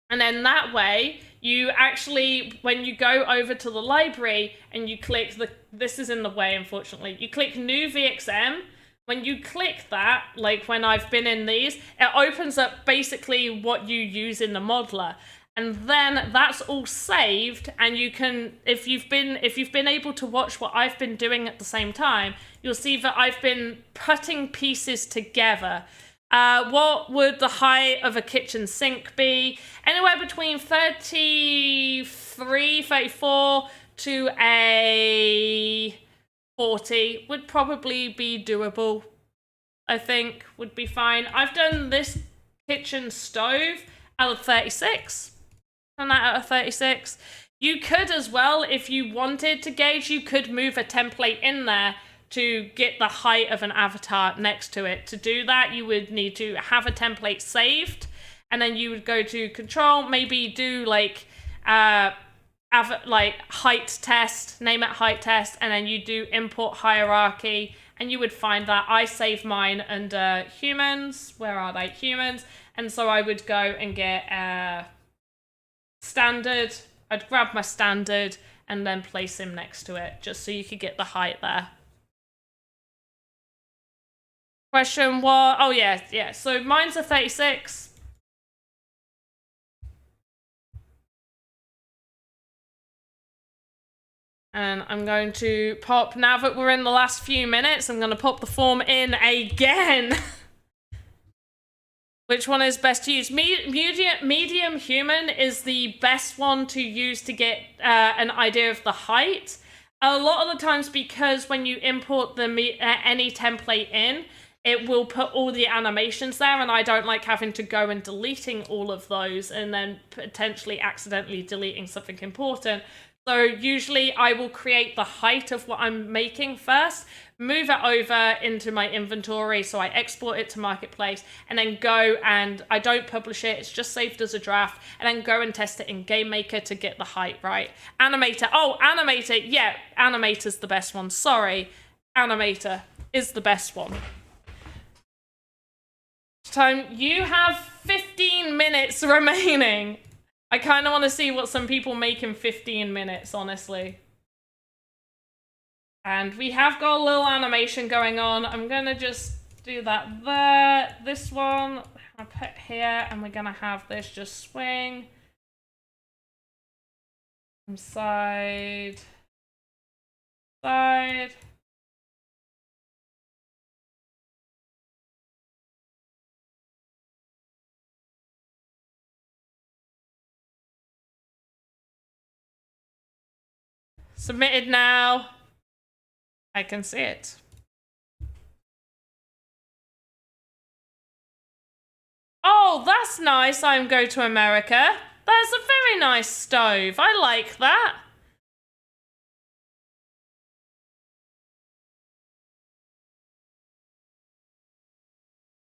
And then that way, you actually, when you go over to the library and you click this is in the way, unfortunately, you click New VXM. When you click that, like when I've been in these, it opens up basically what you use in the modeler. And then that's all saved, and you can, if you've been able to watch what I've been doing at the same time, you'll see that I've been putting pieces together. What would the height of a kitchen sink be? Anywhere between 34 to a 40 would probably be doable. I think would be fine. I've done this kitchen stove out of 36. 10 out of 36. You could as well, if you wanted to gauge, you could move a template in there to get the height of an avatar next to it. To do that, you would need to have a template saved, and then you would go to control, maybe do like height test, name it height test, and then you do import hierarchy, and you would find that. I save mine under humans. Where are they? Humans. And so I would go and get standard. I'd grab my standard and then place him next to it, just so you could get the height there. Question what? Oh yeah. So mine's a 36. And I'm going to pop, now that we're in the last few minutes, I'm going to pop the form in again. Which one is best to use? Medium human is the best one to use to get an idea of the height. A lot of the times, because when you import any template in, it will put all the animations there, and I don't like having to go and deleting all of those and then potentially accidentally deleting something important. So usually I will create the height of what I'm making first, move it over into my inventory, so I export it to Marketplace, and then go and I don't publish it, it's just saved as a draft, and then go and test it in Game Maker to get the height right. Animator, Animator, yeah, Animator's the best one, sorry. Animator is the best one. Time, you have 15 minutes remaining. I kind of want to see what some people make in 15 minutes, honestly. And we have got a little animation going on. I'm going to just do that there. This one, I put here, and we're going to have this just swing. From side. Side. Submitted now. I can see it. Oh, that's nice. I'm Go to America. That's a very nice stove. I like that.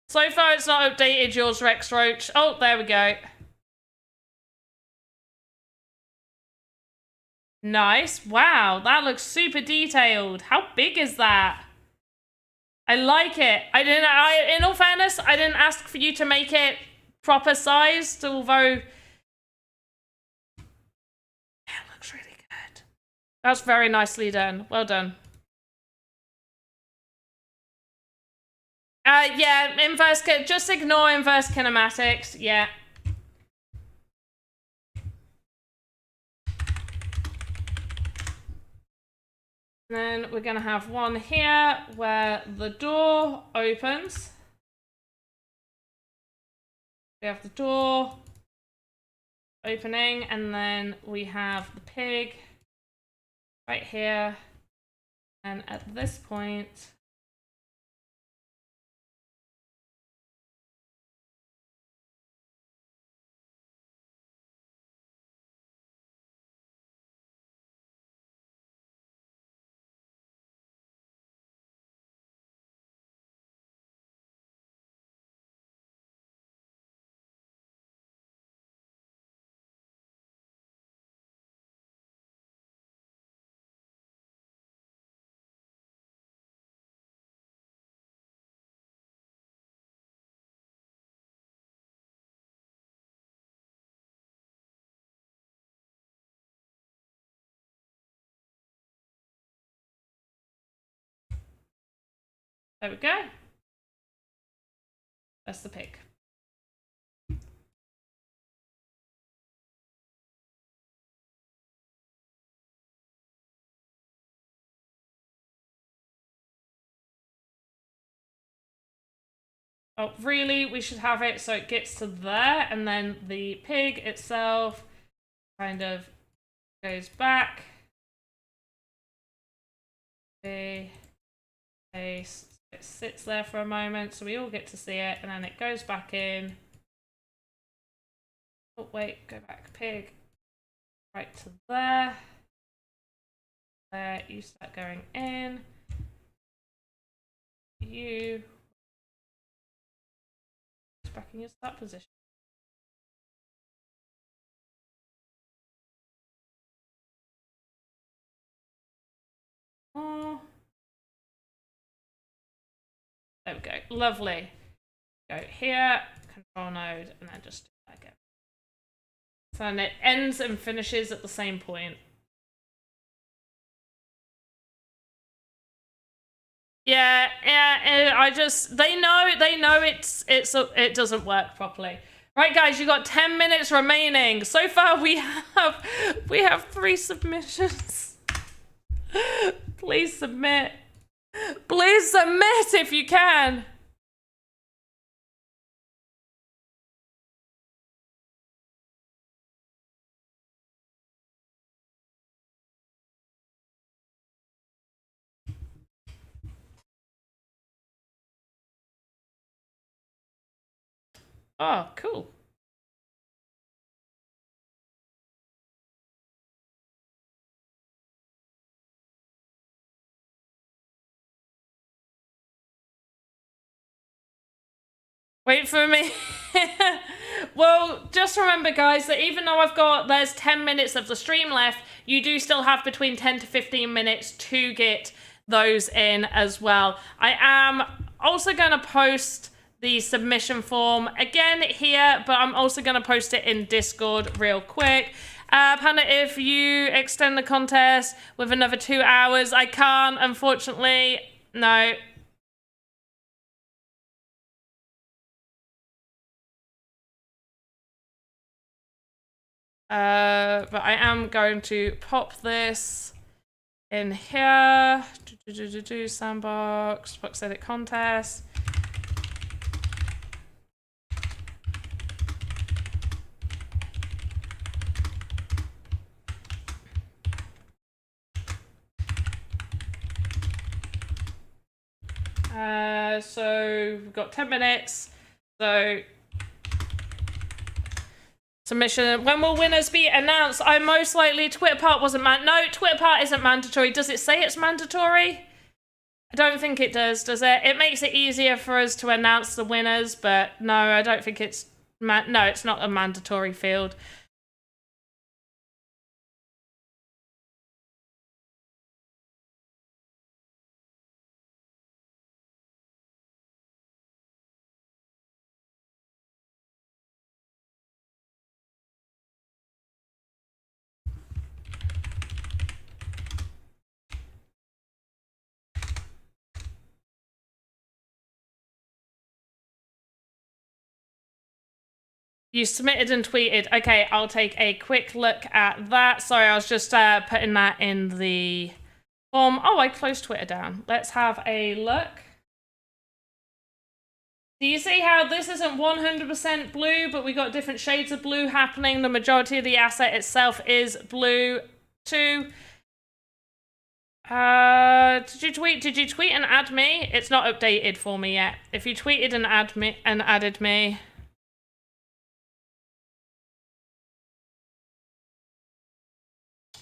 So far, it's not updated yours, Rex Roach. Oh, there we go. Nice. Wow, that looks super detailed. How big is that? I like it. In all fairness, I didn't ask for you to make it proper sized, although it looks really good. That's very nicely done. Well done. Yeah, just ignore inverse kinematics. Yeah. Then we're going to have one here where the door opens. We have the door opening, and then we have the pig right here. And at this point, there we go. That's the pig. Oh, really? We should have it so it gets to there, and then the pig itself kind of goes back. It sits there for a moment, so we all get to see it, and then it goes back in. Oh, wait, go back. Pig. Right to there. There, you start going in. You. Back in your start position. Oh. There we go. Lovely. Go here, control node, and then just do that again. So then it ends and finishes at the same point. Yeah, I just they know it doesn't work properly. Right, guys, you got 10 minutes remaining. So far we have 3 submissions. Please submit. Please submit if you can. Oh, cool. Wait for me. Well, just remember, guys, that even though there's 10 minutes of the stream left, you do still have between 10 to 15 minutes to get those in as well. I am also going to post the submission form again here, but I'm also going to post it in Discord real quick. Panda, if you extend the contest with another 2 hours, I can't, unfortunately. No. But I am going to pop this in here. Sandbox, VoxEdit contest. So we've got 10 minutes. So submission. When will winners be announced? I most likely Twitter part wasn't no, Twitter part isn't mandatory. Does it say it's mandatory? I don't think it does it? It makes it easier for us to announce the winners, but no, I don't think it's no, it's not a mandatory field. You submitted and tweeted. Okay, I'll take a quick look at that. Sorry, I was just putting that in the form. Oh, I closed Twitter down. Let's have a look. Do you see how this isn't 100% blue, but we got different shades of blue happening? The majority of the asset itself is blue too. Did you tweet and add me? It's not updated for me yet. If you tweeted and added me.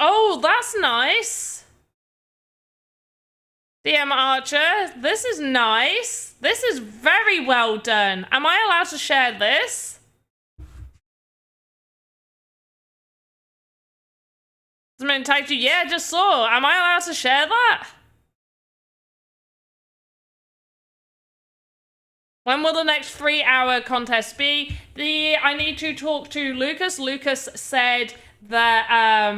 Oh, that's nice. DM Archer, this is nice. This is very well done. Am I allowed to share this? Someone tagged you. Yeah, just saw. Am I allowed to share that? When will the next 3-hour contest be? I need to talk to Lucas. Lucas said that,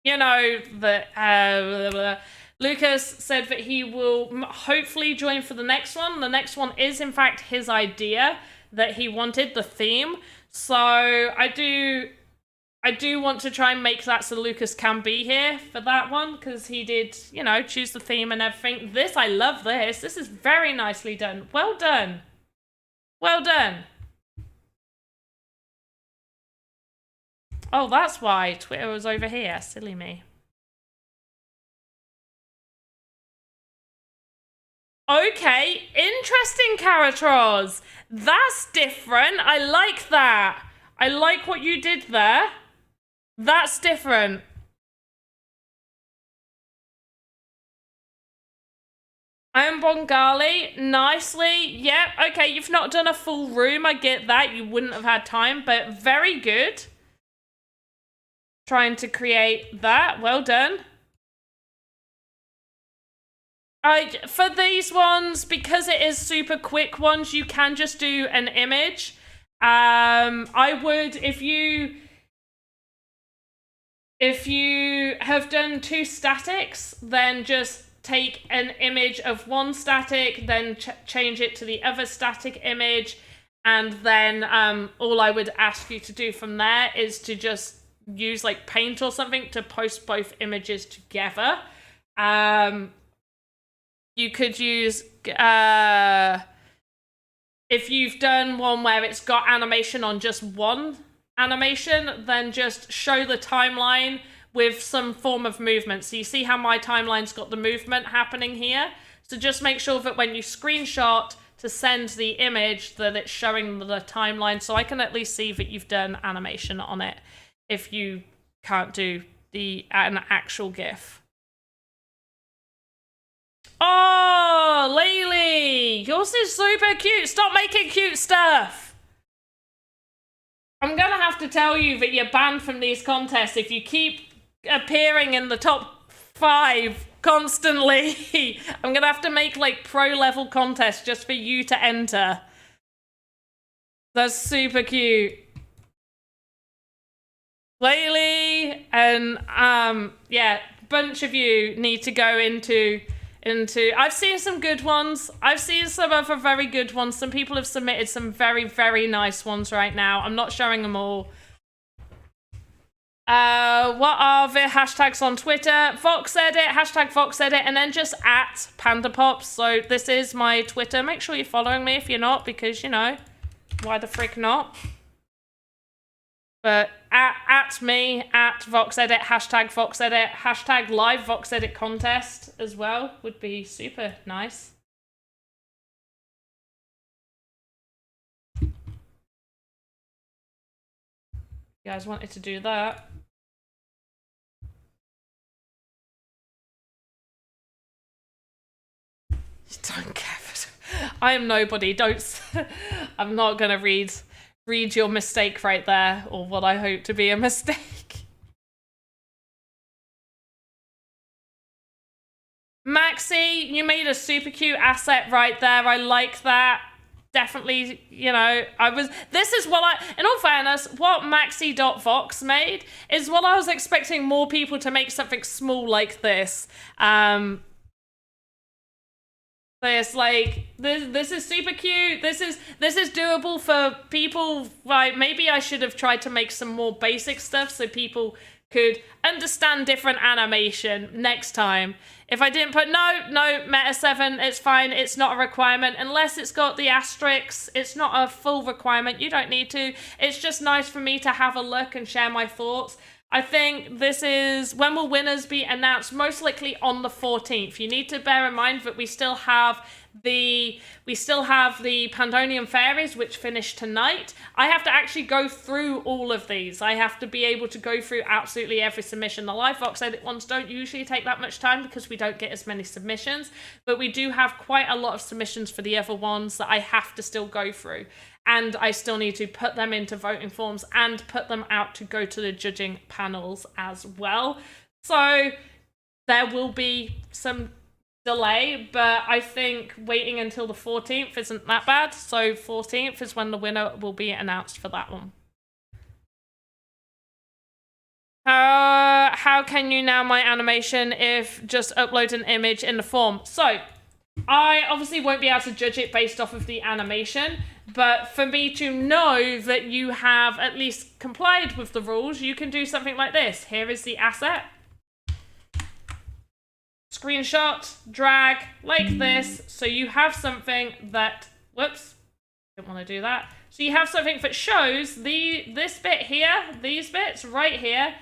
you know, that, Lucas said that he will hopefully join for the next one. The next one is, in fact, his idea that he wanted, the theme. So I do want to try and make that so Lucas can be here for that one, because he did, you know, choose the theme and everything. I love this. This is very nicely done. Well done. Well done. Oh, that's why Twitter was over here. Silly me. Okay, interesting, Caratros. That's different. I like that. I like what you did there. That's different. I am Bengali. Nicely. Yep. Okay, you've not done a full room. I get that. You wouldn't have had time, but very good. Trying to create that. Well done. For these ones, because it is super quick ones, you can just do an image. I would, if you have done 2 statics, then just take an image of one static, then change it to the other static image, and then all I would ask you to do from there is to just use like Paint or something to post both images together. You could use if you've done one where it's got animation on just one animation, then just show the timeline with some form of movement. So you see how my timeline's got the movement happening here? So just make sure that when you screenshot to send the image that it's showing the timeline, so I can at least see that you've done animation on it if you can't do an actual GIF. Oh, Laylee! Yours is super cute! Stop making cute stuff! I'm gonna have to tell you that you're banned from these contests if you keep appearing in the top 5 constantly. I'm gonna have to make like pro level contests just for you to enter. That's super cute. Laylee and yeah, bunch of you need to go into I've seen some good ones. I've seen some other very good ones. Some people have submitted some very, very nice ones right now. I'm not showing them all. What are the hashtags on Twitter? VoxEdit, hashtag VoxEdit, and then just at PandaPops. So this is my Twitter. Make sure you're following me if you're not, because, you know, why the frick not? But at me, at VoxEdit, hashtag VoxEdit, hashtag live VoxEdit contest as well would be super nice. You guys wanted to do that. You don't care. I am nobody. Don't. I'm not gonna read your mistake right there, or what I hope to be a mistake. Maxi, you made a super cute asset right there. I like that. Definitely, you know, this is what in all fairness, what Maxi.vox made is what I was expecting more people to make something small like this. It's like, this is super cute. This is doable for people. Like, maybe I should have tried to make some more basic stuff so people could understand different animation next time. If I didn't put no Meta 7, it's fine. It's not a requirement unless it's got the asterisks. It's not a full requirement. You don't need to. It's just nice for me to have a look and share my thoughts. I think this is, when will winners be announced? Most likely on the 14th. You need to bear in mind that we still have the Pandonian Fairies, which finish tonight. I have to actually go through all of these. I have to be able to go through absolutely every submission. The live VoxEdit ones don't usually take that much time because we don't get as many submissions, but we do have quite a lot of submissions for the other ones that I have to still go through. And I still need to put them into voting forms and put them out to go to the judging panels as well. So there will be some delay, but I think waiting until the 14th isn't that bad. So 14th is when the winner will be announced for that one. How can you now my animation if just upload an image in the form? So I obviously won't be able to judge it based off of the animation, but for me to know that you have at least complied with the rules, you can do something like this. Here is the asset. Screenshot, drag, like this, so you have something that, whoops, didn't want to do that. So you have something that shows this bit here, these bits right here,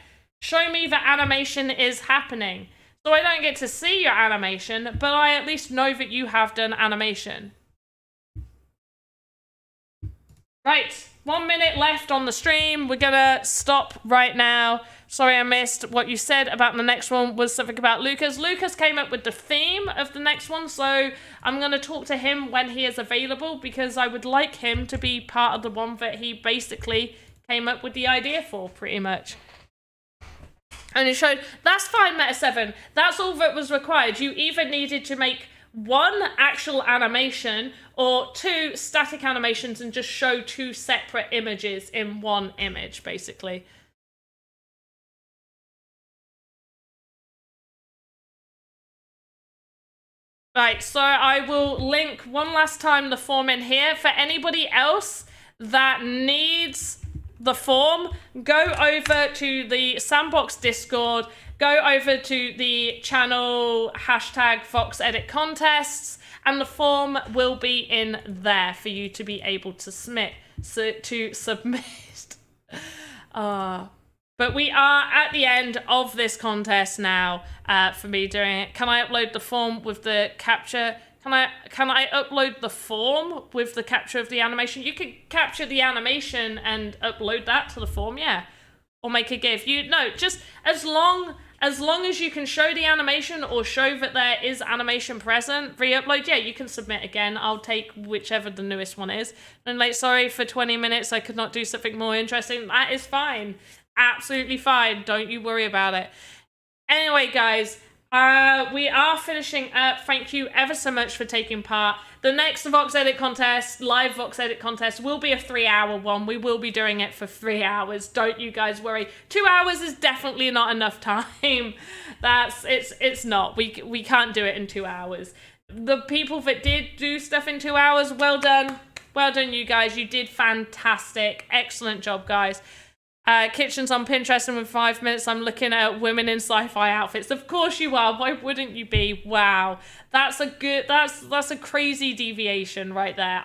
show me that animation is happening. So I don't get to see your animation, but I at least know that you have done animation. Right, 1 minute left on the stream. We're gonna stop right now. Sorry I missed what you said about the next one was something about Lucas. Lucas came up with the theme of the next one, so I'm gonna talk to him when he is available because I would like him to be part of the one that he basically came up with the idea for, pretty much. And it showed, that's fine, Meta7. That's all that was required. You either needed to make one actual animation or two static animations and just show two separate images in one image, basically. Right, so I will link one last time the form in here. For anybody else that needs the form, go over to the Sandbox Discord, go over to the channel hashtag VoxEdit contests, and the form will be in there for you to be able to submit. But we are at the end of this contest now for me doing it. Can I upload the form with the capture? Can I upload the form with the capture of the animation? You could capture the animation and upload that to the form, yeah. Or make a GIF. Just as long as you can show the animation or show that there is animation present, re-upload, yeah, you can submit again. I'll take whichever the newest one is. And like, sorry for 20 minutes, I could not do something more interesting. That is fine. Absolutely fine. Don't you worry about it. Anyway, guys, we are finishing up. Thank you ever so much for taking part. The next VoxEdit contest, live VoxEdit contest, will be a 3-hour one. We will be doing it for 3 hours. Don't you guys worry. 2 hours is definitely not enough time. It's not. We can't do it in 2 hours. The people that did do stuff in 2 hours, well done. Well done, you guys. You did fantastic. Excellent job, guys. Kitchen's on Pinterest, and in 5 minutes I'm looking at women in sci-fi outfits. Of course you are. Why wouldn't you be? Wow, that's a crazy deviation right there.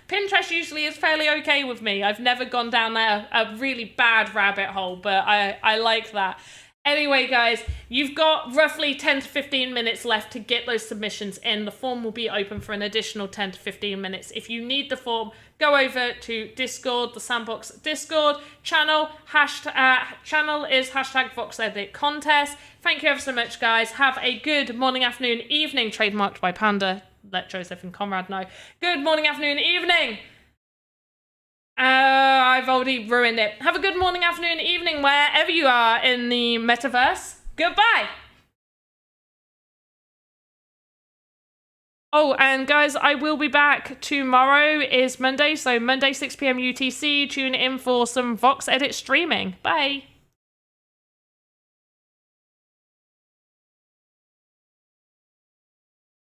Pinterest usually is fairly okay with me. I've never gone down there a really bad rabbit hole, but I like that. Anyway, guys, you've got roughly 10 to 15 minutes left to get those submissions in. The form will be open for an additional 10 to 15 minutes. If you need the form, go over to Discord, the Sandbox Discord channel. Channel is hashtag VoxEdit contest. Thank you ever so much, guys. Have a good morning, afternoon, evening, trademarked by Panda. Let Joseph and Conrad know. Good morning, afternoon, evening. I've already ruined it. Have a good morning, afternoon, evening, wherever you are in the metaverse. Goodbye. Oh, and guys, I will be back tomorrow is Monday, so Monday 6 p.m. UTC. Tune in for some VoxEdit streaming. Bye.